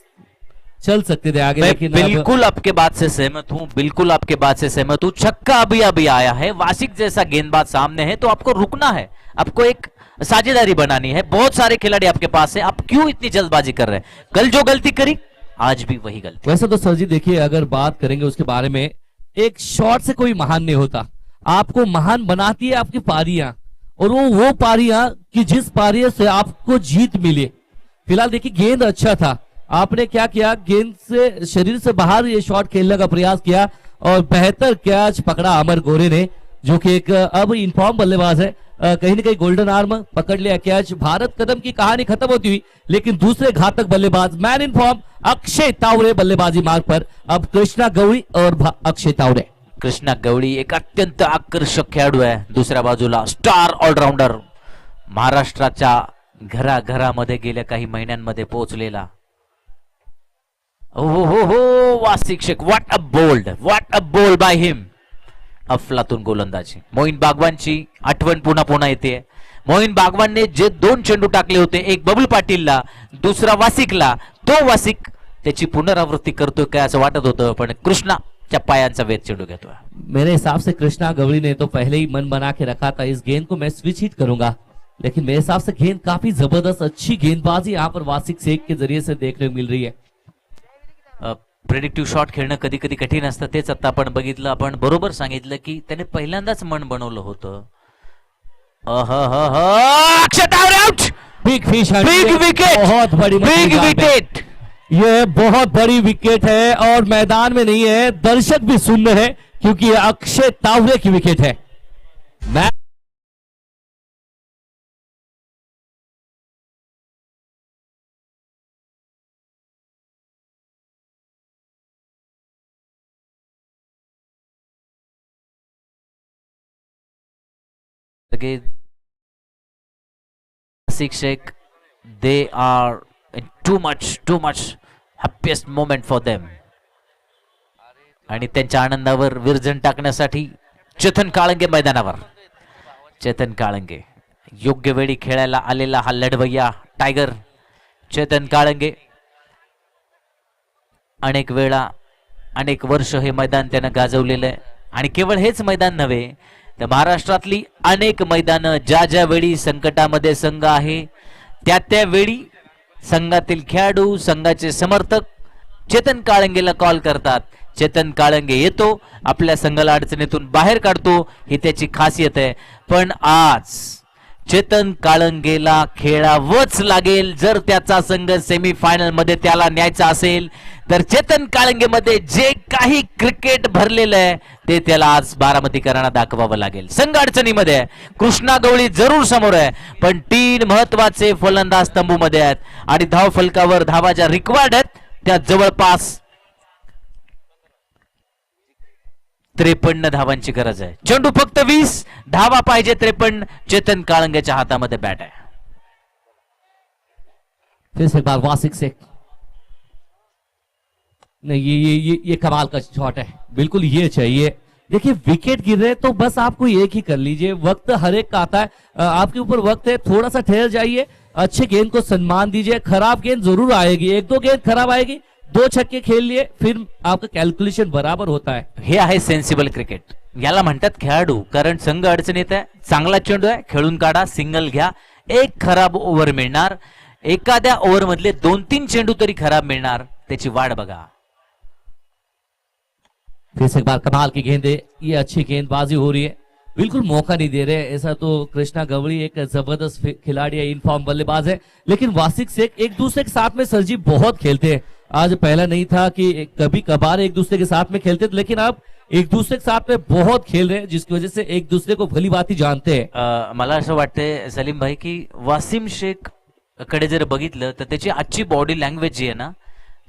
[SPEAKER 1] चल सकते थे आगे. लेकिन
[SPEAKER 2] बिल्कुल आपके बात से सहमत हूं, बिल्कुल आपके बात से सहमत हूं. छक्का अभी अभी आया है, वासिक जैसा गेंदबाज सामने है तो आपको रुकना है, आपको एक साझेदारी बनानी है. बहुत सारे खिलाड़ी आपके पास है, आप क्यों इतनी जल्दबाजी कर रहे हैं? कल जो गलती करी आज भी वही गलती.
[SPEAKER 1] वैसे तो सर जी देखिए, अगर बात करेंगे उसके बारे में, एक शॉट से कोई महान नहीं होता. आपको महान बनाती है आपकी पारियां, और वो पारियां कि जिस पारी से आपको जीत मिले. फिलहाल देखिए गेंद अच्छा था, आपने क्या किया, गेंद से शरीर से बाहर ये शॉट खेलने का प्रयास किया और बेहतर कैच पकड़ा अमर गोरे ने, जो कि एक अब इनफॉर्म बल्लेबाज है. कहीं ना कहीं गोल्डन आर्म पकड़ लिया कैच. भारत कदम की कहानी खत्म होती हुई, लेकिन दूसरे घातक बल्लेबाज मैन इन फॉर्म अक्षय तावरे बल्लेबाजी मार्ग पर. अब कृष्णा गवळी और अक्षय तावरे.
[SPEAKER 2] कृष्णा गवळी एक अत्यंत आकर्षक खेळाडू आहे. दुसऱ्या बाजूला स्टार ऑलराऊंडर, महाराष्ट्राच्या घराघरामध्ये गेल्या काही महिन्यांमध्ये पोहोचलेला. हो Wasiq Shaikh, what a bowled by him. अफलातून गोलंदाजी. मोईन बागवानची आठवण पुन्हा पुन्हा येते. मोईन बागवानने जे 2 चेंडू टाकले होते, एक बबलू पाटीलला, दुसरा वासिकला, तो वासिक त्याची पुनरावृत्ती करतोय काय असं वाटत होतं, पण कृष्णाच्या पायांचा वेध चेंडू घेतोय.
[SPEAKER 1] मेरे हिसाब से कृष्णा गवळी ने तो पहले ही मन बना के रखा था, इस गेंद को मैं स्विच हिट करूंगा, लेकिन मेरे हिसाब से गेंद काफी जबरदस्त, अच्छी गेंदबाजी यहाँ पर वासिक शेख के जरिए से देखने को मिल रही है.
[SPEAKER 2] प्रेडिक्टिव्ह शॉट खेळणं कधी कधी कठीण असतं, तेच आता आपण बघितलं. आपण बरोबर सांगितलं की त्याने पहिल्यांदाच मन बनवलं होतं. Akshay Taware out.
[SPEAKER 1] Big fish,
[SPEAKER 2] big wicket,
[SPEAKER 1] बहुत बड़ी
[SPEAKER 2] बिग विकेट.
[SPEAKER 1] ये बहुत बड़ी विकेट है और मैदान में नहीं है, दर्शक भी सुन रहे हैं क्योंकि ये अक्षय तावरे की विकेट है.
[SPEAKER 2] again Wasik Sheikh, they are in too much happiest moment for them. आणि त्यांच्या आनंदावर विरजण टाकण्यासाठी चेतन काळंगे मैदानावर. चेतन काळंगे योग्य वेळी खेळायला आलेला हा लढवय्या टायगर चेतन काळंगे. अनेक वेळा अनेक वर्ष हे मैदान त्यानं गाजवलेलं आहे आणि केवळ हेच मैदान नव्हे तर महाराष्ट्रातली अनेक मैदानं ज्या वेळी संकटामध्ये संघ आहे त्या वेळी संघातील खेळाडू संघाचे समर्थक चेतन काळंगेला कॉल करतात. चेतन काळंगे येतो, आपल्या संघाला अडचणीतून बाहेर काढतो, ही त्याची खासियत आहे. पण आज चेतन काळंगेला खेळावंच लागेल. जर त्याचा संघ सेमीफायनल मध्ये त्याला न्यायचा असेल तर चेतन काळंगे मध्ये जे काही क्रिकेट भरलेलं आहे ते त्याला आज बारामतीकरांना दाखवावं लागेल. संघ अडचणीमध्ये आहे, कृष्णा गवळी जरूर समोर आहे, पण 3 महत्वाचे फलंदाज तंबूमध्ये आहेत आणि धाव फलकावर धावा ज्या रिक्वायर्ड आहेत त्या जवळपास 53 धावांची गरज आहे. चेंडू फक्त 20 धावा पाहिजे 53. चेतन काळंगेच्या हातामध्ये बॅट आहे.
[SPEAKER 1] फिर से एक बार वासिक शेख. नहीं ये कमाल का शॉट है, बिल्कुल ये चाहिए. देखिए विकेट गिर रहे तो बस आपको एक ही कर लीजिए. वक्त हर एक का आता है, आपके ऊपर वक्त है, थोड़ा सा ठहर जाइए, अच्छे गेंद को सम्मान दीजिए. खराब गेंद जरूर आएगी, 1-2 गेंद खराब आएगी, 2 छक्के खेल लिए फिर आपका कॅल्क्युलेशन बराबर होता है.
[SPEAKER 2] हे आहे सेन्सिबल क्रिकेट. याला म्हणतात खेळाडू, कारण संघ अडचणीत आहे, चांगला चेंडू आहे, खेळून काढा, सिंगल घ्या, एक खराब ओव्हर मिळणार, एखाद्या ओव्हर मधले 2-3 चेंडू तरी खराब मिळणार, त्याची वाट बघा.
[SPEAKER 1] फिर से एक बार कमाल की गेंद है, ये अच्छी गेंदबाजी हो रही है, बिल्कुल मौका नहीं दे रहे. ऐसा तो कृष्णा गवड़ी एक जबरदस्त खिलाड़ी है, इनफॉर्म बल्लेबाज है, लेकिन वासिक शेख एक दूसरे के साथ में सरजी बहुत खेलते हैं. आज पहला नहीं था कि कभी कभार एक दूसरे के साथ में खेलते थे, लेकिन अब एक दूसरे के साथ में बहुत खेल रहे हैं, जिसकी वजह से एक दूसरे को भली बाती जानते हैं.
[SPEAKER 2] मला असं वाटतंय सलीम भाई की वासिम शेख कडे जर बघितलं तर त्याची आजची बॉडी लँग्वेज जी आहे ना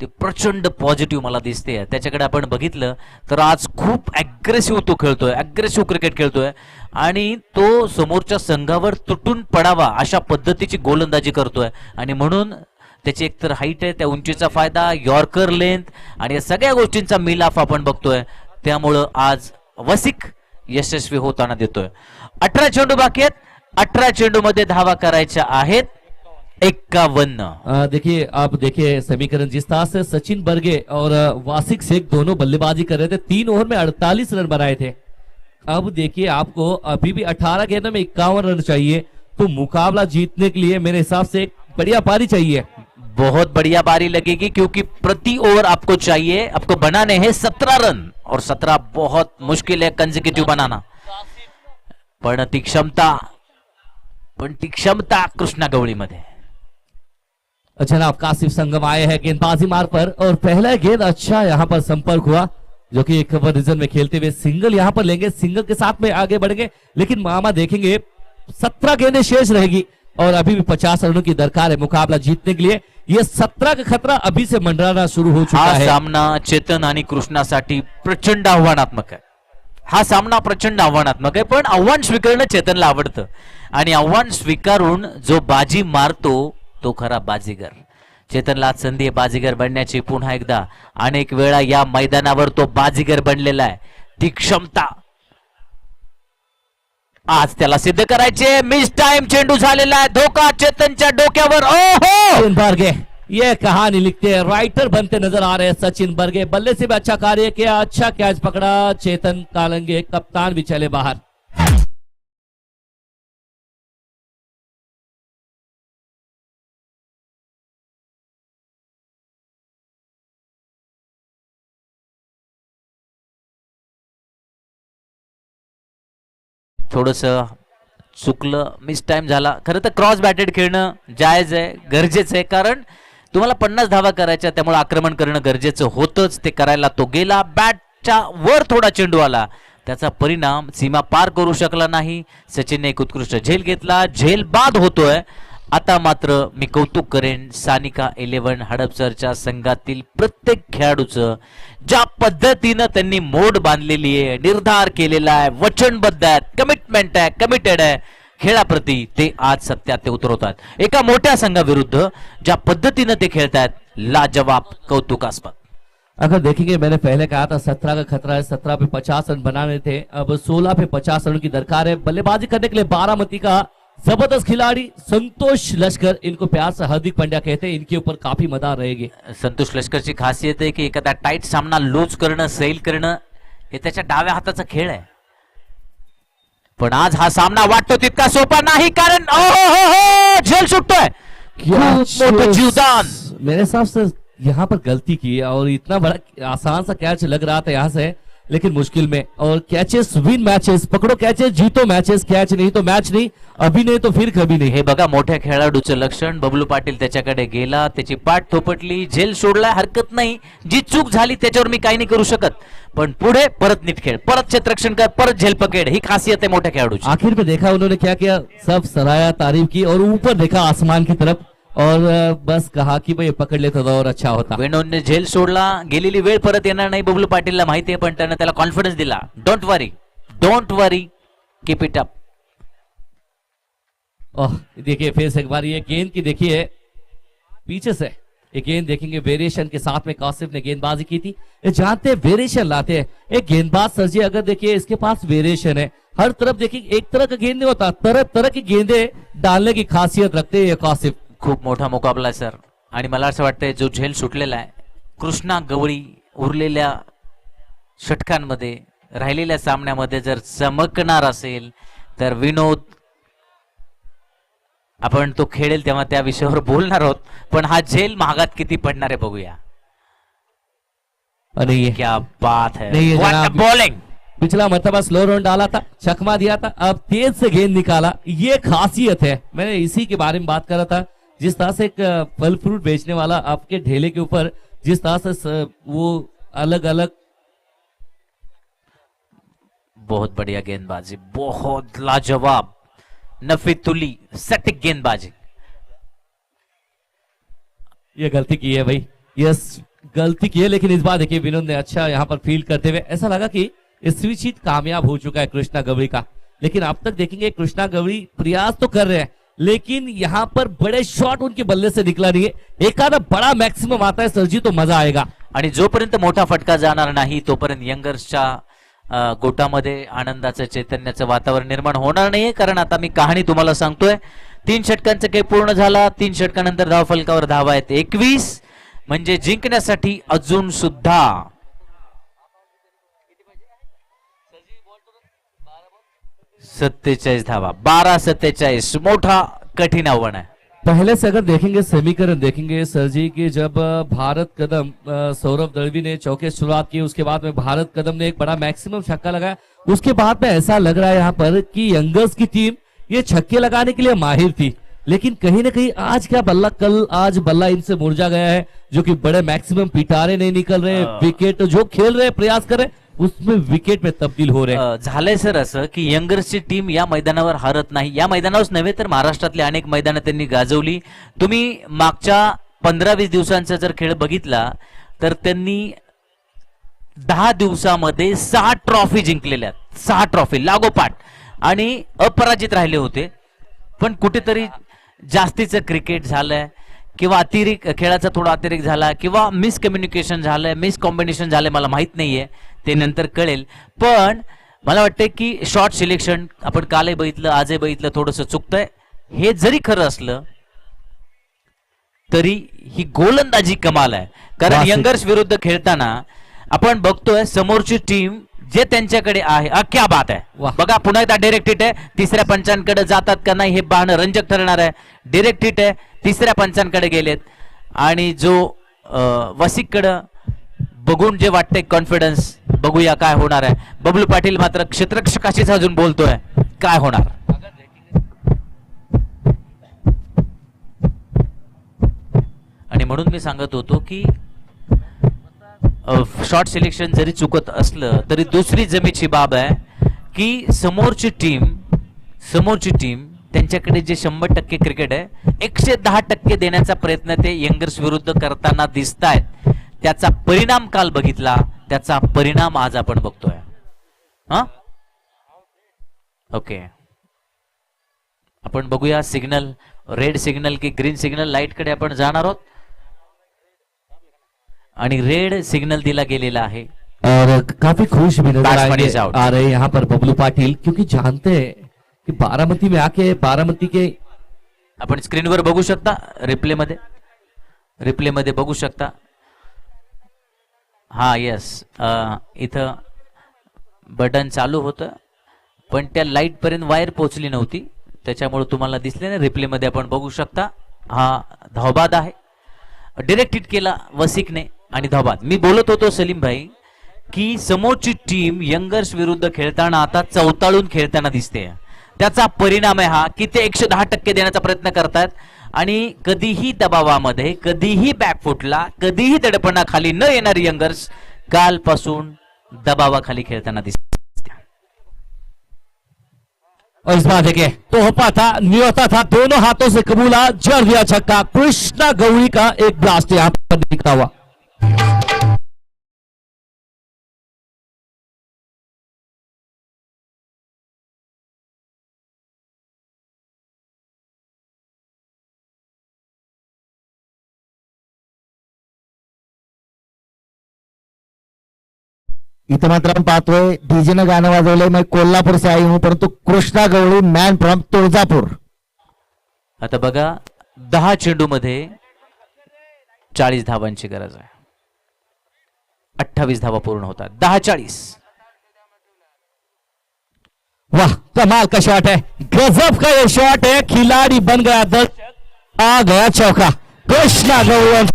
[SPEAKER 2] ती प्रचंड पॉझिटिव्ह मला दिसते. त्याच्याकडे आपण बघितलं तर आज खूप अग्रेसिव्ह तो खेळतोय, अग्रेसिव्ह क्रिकेट खेळतोय आणि तो समोरच्या संघावर तुटून पडावा अशा पद्धतीची गोलंदाजी करतोय. आणि म्हणून त्याची एकतर हाईट आहे, त्या उंचीचा फायदा, यॉर्कर लेंथ आणि या सगळ्या गोष्टींचा मिलाफ आपण बघतोय. त्यामुळं आज वसिक यशस्वी होताना दिसतोय. 18 चेंडू बाकी आहेत, 18 चेंडू मध्ये धावा करायच्या आहेत 51.
[SPEAKER 1] देखिए आप देखिए समीकरण जिस तरह से सचिन बर्गे और वासिक शेख दोनों बल्लेबाजी कर रहे थे, 3 ओवर में 48 रन बनाए थे. अब देखिए आपको अभी भी 18 गेंदों में 51 रन चाहिए, तो मुकाबला जीतने के लिए मेरे हिसाब से एक बढ़िया पारी चाहिए.
[SPEAKER 2] बहुत बढ़िया बारी लगेगी क्योंकि प्रति ओवर आपको चाहिए, आपको बनाने हैं 17 रन और 17 बहुत मुश्किल है कंसेक्यूटिव बनाना. पण ती क्षमता कृष्णा गवळी मध्ये.
[SPEAKER 1] जनाब कासिफ संगम आए हैं गेंदबाजी मार्ग पर और पहला गेंद अच्छा यहाँ पर संपर्क हुआ, जो कि एक ओवर रीजन में खेलते हुए सिंगल यहाँ पर लेंगे, सिंगल के साथ में आगे बढ़ेंगे. लेकिन मामा देखेंगे 17 गेंदें शेष रहेगी और अभी भी 50 रनों की दरकार है मुकाबला जीतने के लिए. ये 17 का खतरा अभी से मंडराना शुरू हो चुका है.
[SPEAKER 2] हा सामना चेतन आणि कृष्णासाठी प्रचंड आव्हानात्मक आहे. हा सामना प्रचंड आव्हानात्मक आहे, पण आव्हान स्वीकारणं चेतनला आवडतं आणि आव्हान स्वीकारून जो बाजी मारतो तो खरा बाजीगर. चेतनला आज संधी आहे बाजीगर बनण्याची. पुन्हा एकदा अनेक वेळा या मैदानावर तो बाजीगर बनलेला आहे. ती क्षमता आज त्याला सिद्ध करायचे. मिस टाइम चेंडू झालेला आहे, धोका चेतनच्या डोक्यावर. ओहो
[SPEAKER 1] बर्गे ये कहानी लिखते हैं, राइटर बनते नजर आ रहे हैं सचिन बर्गे. बल्ले से भी अच्छा कार्य किया, अच्छा कैच पकड़ा. चेतन कालंगे कप्तान भी चले बाहर.
[SPEAKER 2] थोडस चुकलं, मिस टाइम झाला. खरं तर क्रॉस बॅटेड खेळणं जायज आहे, गरजेचं आहे, कारण तुम्हाला 50 धावा करायच्या, त्यामुळे आक्रमण करणं गरजेचं होतंच. ते करायला तो गेला, बॅटच्या वर थोडा चेंडू आला, त्याचा परिणाम सीमा पार करू शकला नाही. सचिनने एक उत्कृष्ट झेल घेतला, झेल बाद होतोय. आता मात्र मी कौतुक करेन सानिका 11 हडपसरच्या संघातील प्रत्येक खेळाडूचं, ज्या पद्धतीनं त्यांनी मोड बांधलेली आहे, निर्धार केलेला आहे, वचनबद्ध आहे, कमिटमेंट आहे, कमिटेड आहे. खेळाप्रती ते आज सत्यात ते उतरवतात. एका मोठ्या संघाविरुद्ध ज्या पद्धतीनं ते खेळतात, लाजवाब, कौतुकास्पद.
[SPEAKER 1] अगर देखेंगे मैंने पहले कहा था 17 का खतरा है, 17 पे 50 रन बनाने थे, अब 16 पे 50 रन की दरकार है. बल्लेबाजी करने के लिए बारामती का जबरदस्त खिलाड़ी संतोष लश्कर, इनको प्यार से हार्दिक पांड्या कहते हैं, इनके ऊपर काफी मदार रहेगी.
[SPEAKER 2] संतोष लष्करची खासियत आहे की एखादा टाईट सामना लूज करणं, सैल करणं हे त्याच्या डाव्या हाताचा खेळ आहे. पण आज हा सामना वाटतो तितका सोपा नाही, कारण झेल सुटतोय. खूप मोठं जीवदान.
[SPEAKER 1] मेरे हिसाब से यहाँ पर गलती की है और इतना बड़ा आसान सा कैच लग रहा था यहाँ से, लेकिन मुश्किल में. और कैचेस विन मैचेस, पकड़ो कैचेस जीतो मैचेस, कैच नहीं तो मैच नहीं, अभी नहीं तो फिर कभी नहीं.
[SPEAKER 2] हे बघा मोठ्या खेळाडूचं लक्षण. बबलू पाटील त्याच्याकडे गेला, त्याची पाठ थोपटली, झेल सोडलाय, हरकत नाही. जी चूक झाली त्याच्यावर मी काही नाही करू शकत, पण पुढे परत नीट खेळ, परत क्षेत्ररक्षण कर, परत झेल पकड, ही खासियत आहे मोठ्या खेळाडूची.
[SPEAKER 1] आखिर में देखा उन्होंने क्या किया, सब सराहया, तारीफ की और ऊपर देखा आसमान की तरफ और बस कहा कि भाई पकड़ लेता तो और अच्छा होता.
[SPEAKER 2] वेणूने झेल सोडला, गेलेली वेळ परत येणार नाही बबलू पाटीलला माहिती आहे, पण त्यानं त्याला कॉन्फिडन्स दिला. Don't worry, keep it up.
[SPEAKER 1] देखिए फिर से एक बार ये गेंद की देखिए पीछे से ये गेंद देखेंगे, वेरिएशन के साथ में कासिफ ने गेंदबाजी की थी. ये जानते हैं वेरिएशन लाते हैं एक गेंदबाज सर जी. अगर देखिए इसके पास वेरिएशन है, हर तरफ देखिए एक तरह का गेंद नहीं होता, तरह तरह की गेंदे डालने की खासियत रखते हैं ये कासिफ.
[SPEAKER 2] खूप मोठा मुकाबला आहे सर. आणि मला असं वाटतंय जो झेल सुटलेला आहे, कृष्णा गवळी उरलेल्या षटकांमध्ये, राहिलेल्या सामन्यामध्ये जर चमकणार असेल तर विनोद, आपण तो खेळेल तेव्हा त्या विषयावर बोलणार आहोत. पण हा झेल महागात किती पडणार आहे बघूया.
[SPEAKER 1] अरे ये
[SPEAKER 2] क्या बात है,
[SPEAKER 1] नहीं, ये
[SPEAKER 2] व्हाट
[SPEAKER 1] जनाब-
[SPEAKER 2] बॉलिंग.
[SPEAKER 1] पिछला मरतबा स्लो रन डाला था, चकमा दिया था, अब तेज से गेंद निकाला, ये खासियत है. मैंने इसी के बारे में बात कर रहा था. जिस तरह से एक फल फ्रूट बेचने वाला आपके ढेले के ऊपर जिस तरह से वो अलग अलग.
[SPEAKER 2] बहुत बढ़िया गेंदबाजी, बहुत लाजवाब, नफीतुली सटीक गेंदबाजी.
[SPEAKER 1] ये गलती की है भाई, यस गलती की है, लेकिन इस बार देखिए विनोद ने अच्छा यहाँ पर फील्ड करते हुए ऐसा लगा कि स्विच कामयाब हो चुका है कृष्णा गवड़ी का. लेकिन अब तक देखेंगे कृष्णा गवड़ी प्रयास तो कर रहे हैं, लेकिन यहाँ पर बड़े शॉट उनके बल्ले से निकला नहीं है. एक आधा बड़ा मैक्सिमम आता है सरजी तो मजा आएगा.
[SPEAKER 2] आणि जोपर्यंत मोठा फटका जाणार नाही तोपर्यंत यंगर्सच्या गोटामध्ये आनंदाचं, चैतन्याचं वातावरण निर्माण होणार नाहीये. कारण आता मी कहाणी तुम्हाला सांगतोय, 3 षटकांचं काही पूर्ण झाला. 3 षटकानंतर धाव फलकावर धावा आहेत 21, म्हणजे जिंकण्यासाठी अजून सुद्धा 47 धावा. 12-47, मोठा कठीण आव्हान आहे.
[SPEAKER 1] पहले से अगर देखेंगे समीकरण देखेंगे सर जी की जब भारत कदम सौरभ दलवी ने चौके से शुरुआत की, उसके बाद में भारत कदम ने एक बड़ा मैक्सिमम छक्का लगाया. उसके बाद में ऐसा लग रहा है यहाँ पर कि यंगर्स की टीम ये छक्के लगाने के लिए माहिर थी, लेकिन कहीं ना कहीं आज क्या बल्ला, कल आज बल्ला इनसे मुरझा गया है, जो कि बड़े मैक्सिमम पिटारे नहीं निकल रहे, विकेट जो खेल रहे प्रयास कर रहे उसमें विकेट में तब्दील हो रहे हैं.
[SPEAKER 2] झालंय सर असं की यंगर्सची टीम या मैदानावर हारत नाही. या मैदानावरच नव्हे तर महाराष्ट्रातल्या अनेक मैदानं त्यांनी गाजवली. तुम्ही मागच्या 15-20 दिवसांचा जर खेळ बघितला तर त्यांनी 10 दिवसामध्ये 6 ट्रॉफी जिंकलेल्या आहेत. 6 ट्रॉफी लागोपाठ, आणि अपराजित राहिले होते. पण कुठेतरी जास्तीचं क्रिकेट झालंय किंवा अतिरिक्त खेळाचा थोडा अतिरेक झाला किंवा मिसकम्युनिकेशन झालंय, मिस कॉम्बिनेशन झालंय, मला माहित नाहीये, ते नंतर कळेल. पण मला वाटतंय की शॉर्ट सिलेक्शन आपण कालही बघितलं, आजही बघितलं, थोडंसं चुकतंय. हे जरी खरं असलं तरी ही गोलंदाजी कमाल आहे. कारण यंगर्स विरुद्ध खेळताना आपण बघतोय समोरची टीम जे त्यांच्याकडे आहे, क्या बात आहे. बघा पुन्हा एकदा डायरेक्ट हिट आहे. तिसऱ्या पंचांकडे जातात का नाही हे पाहणं रंजक ठरणार आहे. डायरेक्ट हिट आहे, तिसऱ्या पंचांकडे गेलेत, आणि जो वसिककडे बघून जे वाटतंय कॉन्फिडन्स, बघूया काय होणार आहे. बबलू पाटील मात्र क्षेत्ररक्षकाशीच अजून बोलतोय, काय होणार. आणि म्हणून मी सांगत होतो की शॉर्ट सिलेक्शन जरी चुकत असलं तरी दुसरी जमेची बाब आहे की समोरची टीम त्यांच्याकडे जे 100% क्रिकेट आहे 110% देण्याचा प्रयत्न ते यंगर्स विरुद्ध करताना दिसतायत. त्याचा परिणाम काल बघितला, त्याचा परिणाम आज आपण बघतोय. हा ओके, आपण बघूया सिग्नल, रेड सिग्नल की ग्रीन सिग्नल. लाईट कडे आपण जाणार आहोत आणि रेड सिग्नल दिला गेलेला आहे.
[SPEAKER 1] और काफी खुश भी नजर
[SPEAKER 2] Batsman
[SPEAKER 1] आएंगे
[SPEAKER 2] is out.
[SPEAKER 1] आ रहे हैं यहाँ पर बबलू पाटिल, क्योंकि जानते हैं कि बारामती में आके बारामती के
[SPEAKER 2] आपण स्क्रीनवर बघू शकता, रिप्ले मध्ये बघू शकता. हा येस, इथं बटन चालू होतं पण त्या लाईट पर्यंत वायर पोहोचली नव्हती, त्याच्यामुळे तुम्हाला दिसले ना. रिप्ले मध्ये आपण बघू शकता. हा धावबाद आहे, डिरेक्ट हिट केला वसिकने आणि धावबाद. मी बोलत होतो सलीम भाई की समोरची टीम यंगर्स विरुद्ध खेळताना आता चवताळून खेळताना दिसते. त्याचा परिणाम आहे हा की ते 110% देण्याचा प्रयत्न करतात आणि कधीही दबावामध्ये, कधीही बॅकफुटला, कधीही दडपणाखाली न येणारी यंगर्स कालपासून दबावाखाली खेळताना दिसते.
[SPEAKER 1] और इस बार देखिए तोहफा था, न्योता था, दोनों हाथों से कबूला, जड़ दिया छक्का. कृष्णा गौरी का एक ब्लास्ट यहाँ पर दिखता हुआ.
[SPEAKER 3] इथं मात्र आपण पाहतोय डीजेनं गाणं वाजवलंय. मैं कोल्हापूर से आई हूं, परंतु कृष्णा गवळी मॅन फ्रॉम तुळजापूर.
[SPEAKER 2] आता बघा 10 चेंडू मध्ये 40 धावांची गरज आहे. 28 धावा पूर्ण होतात. 10-40.
[SPEAKER 1] वाह, कमाल का शॉट है, गजब का ये शॉट है. खिलाड़ी बन गया दर्शक, आ गया चौका. कृष्णा गौरी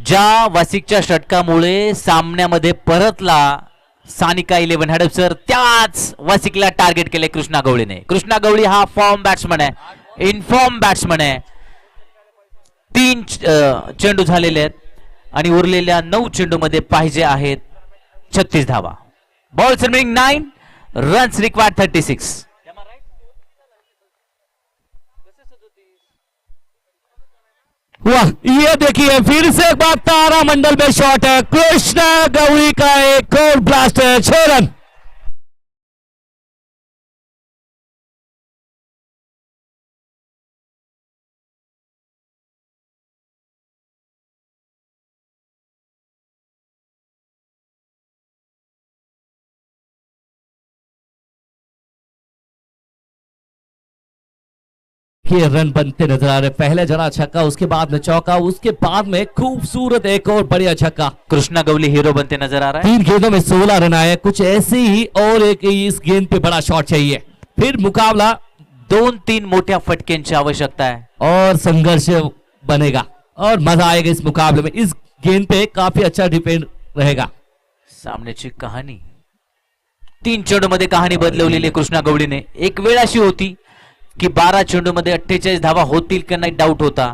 [SPEAKER 2] ज्या वासिकच्या षटकामुळे सामन्यामध्ये परतला सानिका 11 हडपसर, त्याच वासिकला टार्गेट केले कृष्णा गवळीने. कृष्णा गवळी हा फॉर्म बॅट्समन आहे, इनफॉर्म बॅट्समन आहे. 3 चेंडू झालेले आहेत आणि उरलेल्या 9 चेंडू मध्ये पाहिजे आहेत 36 धावा. Balls remaining 9, runs required 36.
[SPEAKER 1] वाह, ये देखिए फिर से एक बार तारामंडल में शॉट है. कृष्णा गौरी का एक और ब्लास्ट है. 6 रन. के रन बनते नजर आ रहे. पहले जरा छक्का, उसके बाद में चौका, उसके बाद में खूबसूरत एक और बढ़िया छक्का.
[SPEAKER 2] कृष्णा गवली हीरो बनते नजर आ रहा है.
[SPEAKER 1] 3 गेंदों में 16 रन आए. कुछ ऐसे ही और एक इस गेंद पे बड़ा शॉट चाहिए. फिर मुकाबला
[SPEAKER 2] 2-3 मोठ्या फटक्यांची आवश्यकता आहे
[SPEAKER 1] और संघर्ष बनेगा और मजा आएगा इस मुकाबले में. इस गेंद पे काफी अच्छा डिपेंड रहेगा.
[SPEAKER 2] सामन्याची कहाणी 3 चेंडू मध्ये कहाणी बदलवलेली कृष्णा गवळीने. एक वेळ अशी होती की 12 चेंडू मध्ये 48 धावा होतील का नाही डाऊट होता,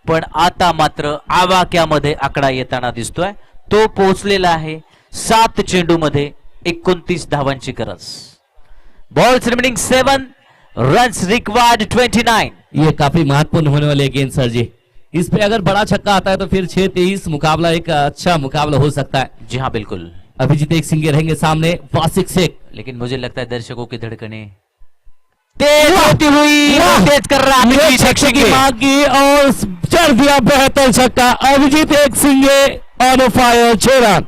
[SPEAKER 2] पण आता मात्र आवाक्यामध्ये आकडा येताना दिसतोय. तो पोहोचलेला आहे 7 चेंडू मध्ये 29 धावांची गरज. Balls remaining 7, runs required 29.
[SPEAKER 1] ये काफी महत्वपूर्ण होने वाली गेंद सर जी. इस पे अगर बड़ा छक्का आता है तो फिर 6-23 मुकाबला एक अच्छा मुकाबला हो सकता है.
[SPEAKER 2] जी हाँ बिल्कुल.
[SPEAKER 1] अभिजीत एक सिंगे रहेंगे सामने, वासिक शेख.
[SPEAKER 2] लेकिन मुझे लगता है दर्शकों की धड़कने तेज होती हुई तेज कर रहा है.
[SPEAKER 1] ये छक्के की मांग की और चढ़ दिया बेहतर छक्का. अभिजीत एक सिंगे ऑन फायर. 6 रन.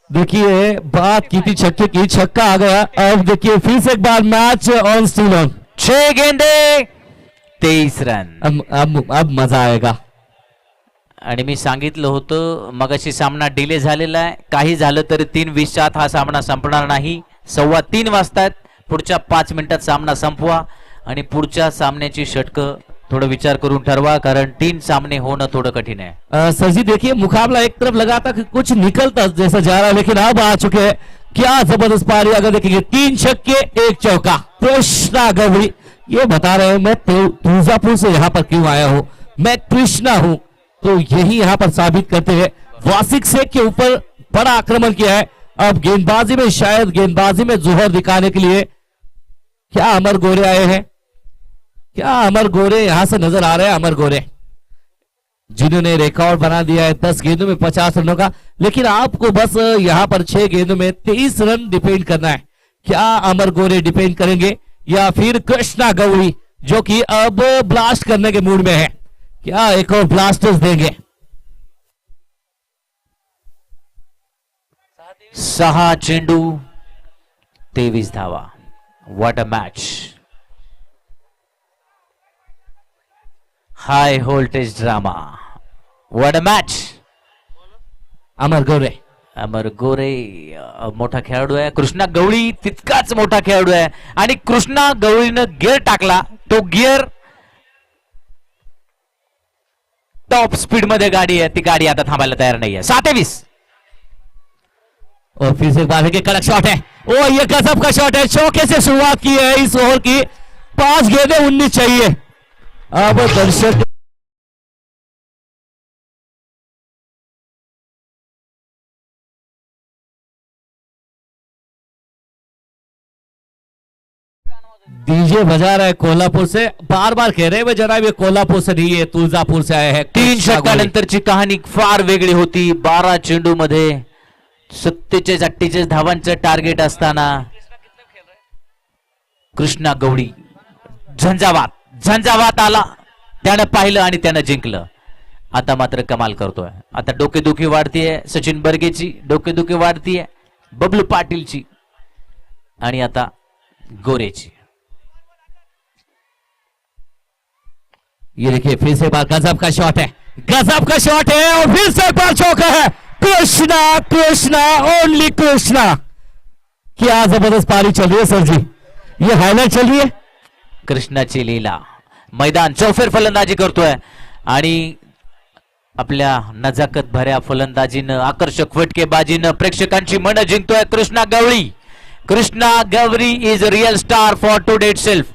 [SPEAKER 1] देखिए बात की थी छक्के की, छक्का आ गया. अब देखिए फिर से एक बार मैच ऑन स्टिल ऑन.
[SPEAKER 2] 6 गेंदे 23 रन.
[SPEAKER 1] अब मजा आएगा.
[SPEAKER 2] आणि मी सांगितलं होतं मगाशी सामना डिले झालेला आहे. काही झालं तरी 3:20च्या आत हा सामना संपणार नाही. 3:15 वाजतात. पुढच्या 5 मिनिटात सामना संपवा आणि पुढच्या सामन्याची षटकं थोड़ा विचार करून ठरवा, कारण 3 सामने होना थोड़ा कठिन है.
[SPEAKER 1] सर जी देखिए मुकाबला एक तरफ लगा था कि कुछ निकलता जैसा जा रहा है, लेकिन अब आ चुके हैं. क्या जबरदस्त पारी. अगर देखेंगे 3 छक्के 1 चौका. कृष्णा गवली ये बता रहे हैं मैं तुळजापुर से यहाँ पर क्यों आया हूँ, मैं कृष्णा हूँ. तो यही यहाँ पर साबित करते हैं वासिक शेख के ऊपर बड़ा आक्रमण किया है। अब गेंदबाजी में शायद गेंदबाजी में जोहर दिखाने के लिए क्या अमर गोरे आए हैं, क्या अमर गोरे यहां से नजर आ रहे हैं। अमर गोरे जिन्होंने रिकॉर्ड बना दिया है 10 गेंदों में 50 रनों का, लेकिन आपको बस यहां पर 6 गेंदों में 23 रन डिपेंड करना है। क्या अमर गोरे डिपेंड करेंगे या फिर कृष्णा गौरी जो कि अब ब्लास्ट करने के मूड में है, क्या एक और ब्लास्टर्स देंगे।
[SPEAKER 2] 6 चेंडू 23 धावा. What a match. High voltage drama. What a match.
[SPEAKER 1] Amar Gore
[SPEAKER 2] Amar Gore मोठा खेळाडू आहे. कृष्णा गवळी तितकाच मोठा खेळाडू आहे आणि कृष्णा गवळीनं गिअर टाकला. तो गिअर टॉप स्पीड मध्ये गाडी आहे. ती गाडी आता थांबायला तयार नाहीये. 7-20.
[SPEAKER 1] और फिर से बाहर के कड़क शॉट है। ओ ये गजब का शॉट है। चौके से शुरुआत की है इस ओवर की। 5 गेंदें 19 चाहिए। अब दर्शक डीजे बजा रहा है कोल्हापुर से। बार बार कह रहे हैं जनाब ये कोल्हापुर से नहीं है, तुळजापूर से आए हैं।
[SPEAKER 2] 3 षटकानंतरची कहाणी फार वेगळी होती. 12 चेंडू मध्ये 47-48 धावांचं टार्गेट असताना कृष्णा गवळी झंझावात आला. त्यानं पाहिलं आणि त्यानं जिंकलं. आता मात्र कमाल करतोय. आता डोकेदुखी वाढतीये सचिन बर्गेची, डोकेदुखी वाढतीये बबलू पाटीलची आणि आता गोरेची.
[SPEAKER 1] ये देखिए फिर से एक बार गजब का शॉट है, गजब का शॉट है और फिर से एक बार चौका है। कृष्णा कृष्णा ओनली कृष्णा। क्या जबरदस्त पारी चल रही है सर जी, ये हाईलाइट चल रही है।
[SPEAKER 2] कृष्णाची लीला. मैदान चौफेर फलंदाजी करतोय आणि आपल्या नजाकत भऱ्या फलंदाजीनं आकर्षक फटकेबाजीनं प्रेक्षकांची मन जिंकतोय कृष्णा गवळी. कृष्णा गवरी is real star for today itself.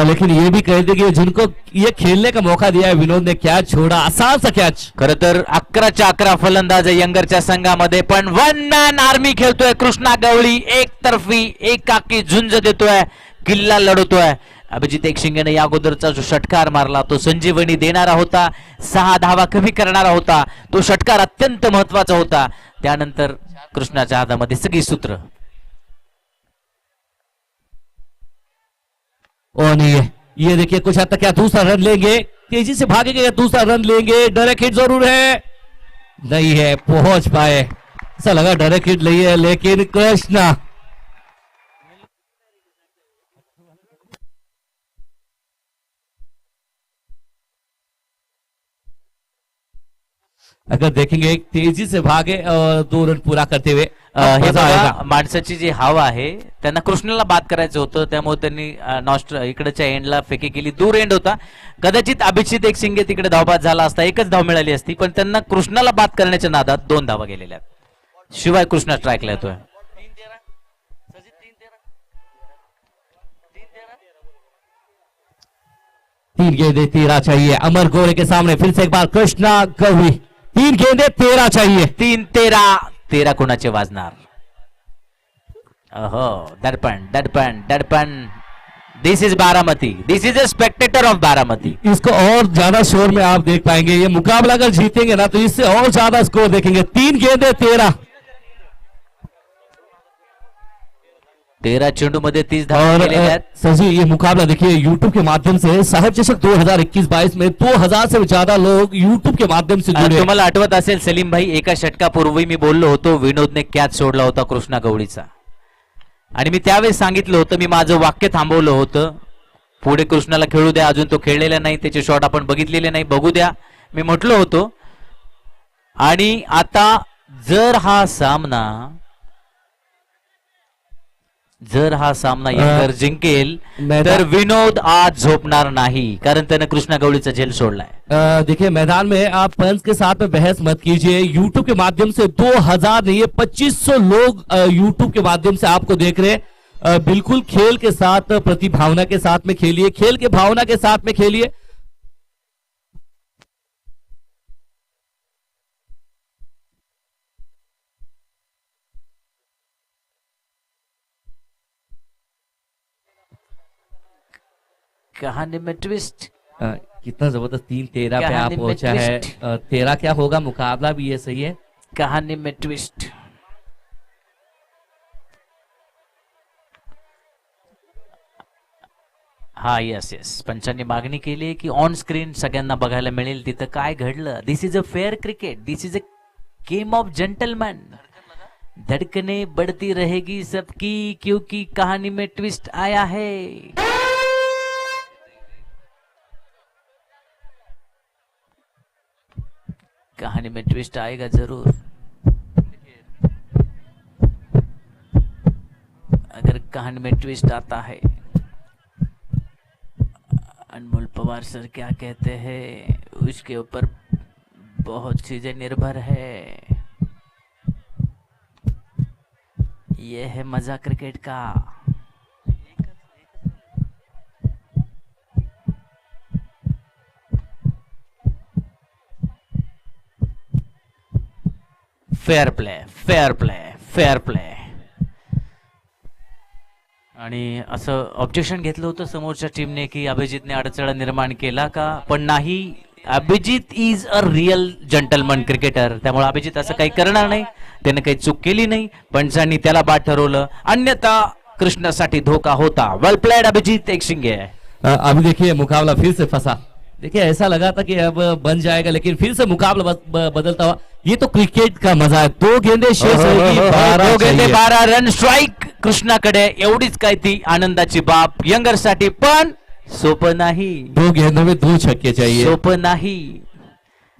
[SPEAKER 1] लेकिन ये भी कह दे कि जिनको ये खेलने का मौका दिया है विनोद ने क्या छोड़ा, आसान सा कैच.
[SPEAKER 2] खर तर 11 फलंदाज यंगरच्या संघामध्ये पण 1 मॅन आर्मी खेळतोय कृष्णा गवळी. एकतर्फी एकाकी झुंज देतोय, किल्ला लढवतोय. अभिजित एकशिंगेने या अगोदरचा जो षटकार मारला तो संजीवनी देणारा होता, 6 धावा कमी करणारा होता. तो षटकार अत्यंत महत्वाचा होता. त्यानंतर कृष्णाच्या हातामध्ये सगळी सूत्र.
[SPEAKER 1] ओ नहीं है, ये देखिए कुछ हद तक क्या दूसरा रन लेंगे, तेजी से भागेंगे या दूसरा रन लेंगे. डायरेक्ट हिट जरूर है, नहीं है पहुंच पाए. ऐसा लगा डायरेक्ट हिट नहीं है लेकिन कृष्णा अगर देखेंगे तेजी से भागे और 2 रन पूरा करते हुए
[SPEAKER 2] हे
[SPEAKER 1] मजा आएगा.
[SPEAKER 2] बघा, माणसाची जी हवा आहे त्यांना कृष्णाला बाद करायचं होतं, त्यामुळे त्यांनी नॉस्ट इकडच्या एंडला फेकी केली. दूर एंड होता. कदाचित अभिजित एक सिंगे तिकडे धावबाद झाला असता, एकच धाव मिळाली असती, पण त्यांना कृष्णाला बाद करण्याच्या नादात 2 धावा गेलेल्या आहेत. शिवाय कृष्णा स्ट्राईकला येतोय.
[SPEAKER 1] 3 गेंदे 13 चाहिए. अमर गोरे के सामने फिर से एक बार कृष्णा गवरी. 3 गेंदे 13 चाहिए.
[SPEAKER 2] 13 कोणाचे वाजणार. अहो Darpan Darpan Darpan. This is Baramati, this is a spectator of Baramati.
[SPEAKER 1] इसको और ज्यादा शोर में आप देख पाएंगे. ये मुकाबला अगर जीतेंगे ना तो इससे और ज्यादा स्कोर देखेंगे. 3 गेंदे 13.
[SPEAKER 2] 13 चेंडू मध्ये 30 धावा
[SPEAKER 1] और
[SPEAKER 2] केलेल्या आहेत.
[SPEAKER 1] सर जी ये मुकाबला देखिए यूट्यूब के माध्यम से साहेब चषक 2021-22 में 2000 से ज्यादा लोग यूट्यूब के माध्यम से जुड़े.
[SPEAKER 2] तुम्हाला आठवत असेल सलीम भाई, एका षटकापूर्वी मी बोललो होतो विनोदने कॅच सोडला होता कृष्णा गवळीचा, आणि मी त्यावेळेस सांगितलं होतं, मी माझं वाक्य थांबवलं होतं, पुढे कृष्णाला खेळू द्या, अजून तो खेळलेला नाही, त्याचे शॉट आपण बघितलेले नाही, बघू द्या, मी म्हटलो होतो. आणि आता जर हा सामना यंगर जिंकेल तर विनोद आज झोपणार नाही, कारण त्याने कृष्णा गवळीचा झेल सोडलाय.
[SPEAKER 1] देखिए मैदान में आप पंच के साथ में बहस मत कीजिए. यूट्यूब के माध्यम से 2000 नहीं है 2500 लोग यूट्यूब के माध्यम से आपको देख रहे हैं. बिल्कुल खेल के साथ प्रतिभावना के साथ में खेलिए, खेल के भावना के साथ में खेलिए.
[SPEAKER 2] कहानी में ट्विस्ट,
[SPEAKER 1] कितना जबरदस्त 3-13 पे आप
[SPEAKER 2] कहानी में
[SPEAKER 1] पहुंचा है।
[SPEAKER 2] twist।
[SPEAKER 1] 13 क्या होगा, मुकाबला भी ये सही है।
[SPEAKER 2] कहानी में ट्विस्ट। हा यस यस, पंचांनी मागणी केली की ऑन स्क्रीन सगळ्यांना बघायला मिळेल तिथं काय घडलं. This is a fair cricket, this is a game of gentleman. धड़कने बढ़ती रहेगी सबकी क्योंकि कहानी में ट्विस्ट आया है. कहानी में ट्विस्ट आएगा जरूर. अगर कहानी में ट्विस्ट आता है, अनमोल पवार सर क्या कहते हैं उसके ऊपर बहुत चीजें निर्भर है. ये है मजा क्रिकेट का. Fair play, fair play, fair play. आणि असं ऑब्जेक्शन घेतलं होतं समोरच्या टीमने की अभिजितने अडचण निर्माण केला का, पण नाही. Abhijit is a real gentleman cricketer, त्यामुळे अभिजित असं काही करणार नाही. त्याने काही चूक केली नाही, पंचांनी त्याला बाद ठरवलं, अन्यथा कृष्णासाठी धोका होता. वेल प्लेड अभिजित एक शिंगे.
[SPEAKER 1] अभी देखिए मुकाबला फिर से फंसा. देखिए ऐसा लगा था कि अब बन जाएगा, लेकिन फिर से मुकाबला बदलता हुआ. ये तो क्रिकेट का मजा है. 2 गेंदे शेष रहेगी,
[SPEAKER 2] 2 गेंदे
[SPEAKER 1] चाहिए.
[SPEAKER 2] 12 रन. स्ट्राईक कृष्णाकडे. एवढीच काय ती आनंदाची बाब यंगर साठी, पण सोपं नाही.
[SPEAKER 1] 2 गेंदों में 2 छक्के चाहिए.
[SPEAKER 2] सोपं नाही,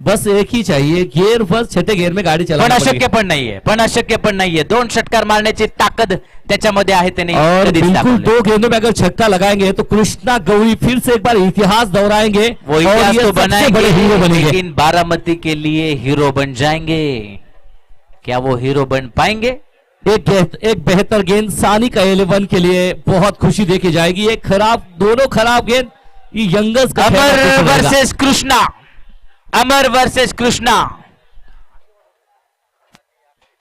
[SPEAKER 1] बस एक ही चाहिए. गेयर फर्स्ट, छठे गेयर में गाड़ी
[SPEAKER 2] पण
[SPEAKER 1] चलानी
[SPEAKER 2] अशक्य
[SPEAKER 1] पड़ेगी.
[SPEAKER 2] पण नाहीये, पण अशक्य पण नाहीये. 2 षटकार मारण्याची ताकद त्याच्यामध्ये आहे. त्याने
[SPEAKER 1] और
[SPEAKER 2] कधीच
[SPEAKER 1] बिल्कुल
[SPEAKER 2] दाखवली.
[SPEAKER 1] 2 गेंदों में अगर छक्का लगाएंगे तो कृष्णा गौरी फिर से एक बार इतिहास दोहराएंगे
[SPEAKER 2] वो
[SPEAKER 1] और
[SPEAKER 2] इतिहास
[SPEAKER 1] ये
[SPEAKER 2] तो
[SPEAKER 1] सबसे बड़े हीरो
[SPEAKER 2] बनाएंगे,
[SPEAKER 1] बनेंगे.
[SPEAKER 2] लेकिन बारामती के लिए हीरो बन जाएंगे. क्या वो हीरो बन पाएंगे?
[SPEAKER 1] एक बेहतर गेंद सानी का 11 के लिए बहुत खुशी देखी जाएगी. एक दोनों खराब गेंद ये यंगर्स का
[SPEAKER 2] अमर
[SPEAKER 1] खेल आपको मिलेगा.
[SPEAKER 2] वर्सेस कृष्णा, अमर वर्सेस कृष्णा.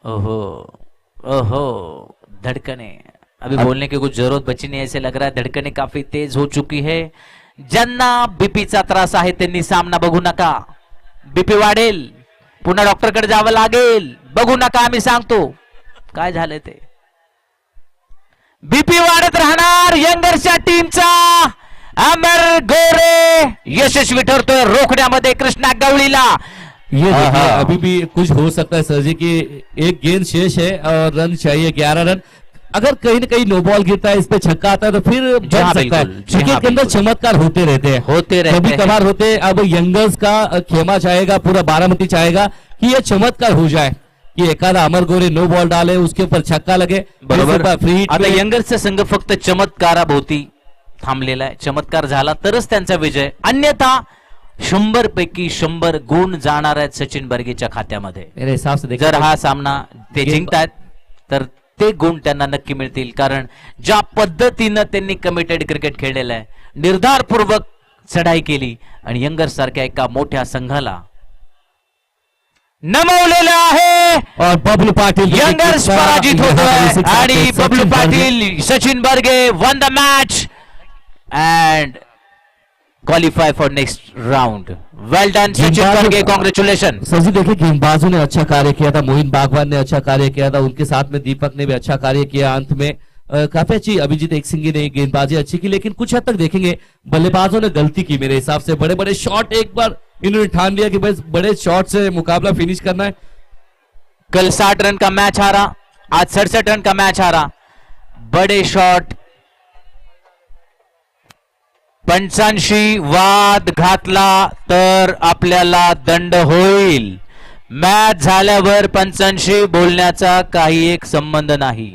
[SPEAKER 2] ओहो ओहो, धड़कने. अभी बोलने की कुछ जरूरत बची नहीं, ऐसे लग रहा है. धड़कने काफी तेज हो चुकी है. ज्यांना बीपीचा त्रास आहे त्यांनी सामना बघू नका. बीपी वाढेल, पुन्हा डॉक्टरकडे जावं लागेल. बघू नका, आम्ही सांगतो काय झालंय ते. बीपी वाढत राहणार यंगर्सच्या टीमचा. अमर गोरे यशस्वी ठरतोय रोखण्यामध्ये कृष्णा गवळीला.
[SPEAKER 1] ये देखिए अभी भी कुछ हो सकता है सर जी की एक गेंद शेष है और रन चाहिए 11 रन. अगर कहीं ना कहीं नो बॉल गिरता है, इस पे छक्का आता है तो फिर बन
[SPEAKER 2] हाँ,
[SPEAKER 1] सकता है.
[SPEAKER 2] बिल्कुल,
[SPEAKER 1] क्रिकेट
[SPEAKER 2] हाँ,
[SPEAKER 1] के अंदर
[SPEAKER 2] बिल्कुल.
[SPEAKER 1] चमत्कार होते रहते हैं,
[SPEAKER 2] होते रहते
[SPEAKER 1] कभी
[SPEAKER 2] हैं.
[SPEAKER 1] कभार होते हैं. अब यंगर्स का खेमा चाहेगा, पूरा बारामती चाहेगा कि ये चमत्कार हो जाए कि एखादा अमर गोरे नो बॉल डाले, उसके ऊपर छक्का लगे.
[SPEAKER 2] बरोबर.
[SPEAKER 1] फ्री हिट
[SPEAKER 2] आता
[SPEAKER 1] में
[SPEAKER 2] यंगर्सचा संघ फक्त चमत्काराभोवती थांबलेला आहे. चमत्कार झाला तरच त्यांचा विजय, अन्यथा 100 पैकी 100 गुण जाणार आहेत सचिन बर्गेच्या खात्यामध्ये.
[SPEAKER 1] मेरे हिसाब से देखिए
[SPEAKER 2] जर हा सामना ते जिंकतायत तर ते गुण त्यांना नक्की मिळतील. कारण ज्या पद्धतीनं त्यांनी कमिटेड क्रिकेट खेळलेलं आहे, निर्धारपूर्वक चढाई केली आणि यंगर्स सारख्या एका मोठ्या संघाला नमवलेलं आहे.
[SPEAKER 1] और बबलू पाटिल
[SPEAKER 2] यंगर्स पराजित होतोय आणि Bablu Patil, Sachin Barge won the match and qualify for next round. Well done Sachin Barge, congratulation.
[SPEAKER 1] Sir ji देखिए गेंदबाजों ने अच्छा कार्य किया था. मोहिन बागवान ने अच्छा कार्य किया था, उनके साथ में दीपक ने भी अच्छा कार्य किया. अंत में काफी अच्छी अभिजीत एक सिंह ने गेंदबाजी अच्छी की, लेकिन कुछ हद तक देखेंगे बल्लेबाजों ने गलती की मेरे हिसाब से. बड़े बड़े शॉट एक बार इन्होंने ठान लिया कि बस बड़े शॉट से मुकाबला फिनिश करना है.
[SPEAKER 2] कल 60 रन का मैच हारा, आज 67 रन का मैच हारा. बड़े शॉट, पंचांशी वाद घातला तर आपल्याला दंड होईल. मॅच झाल्यावर पंचांशी बोलण्याचा काही एक संबंध नाही.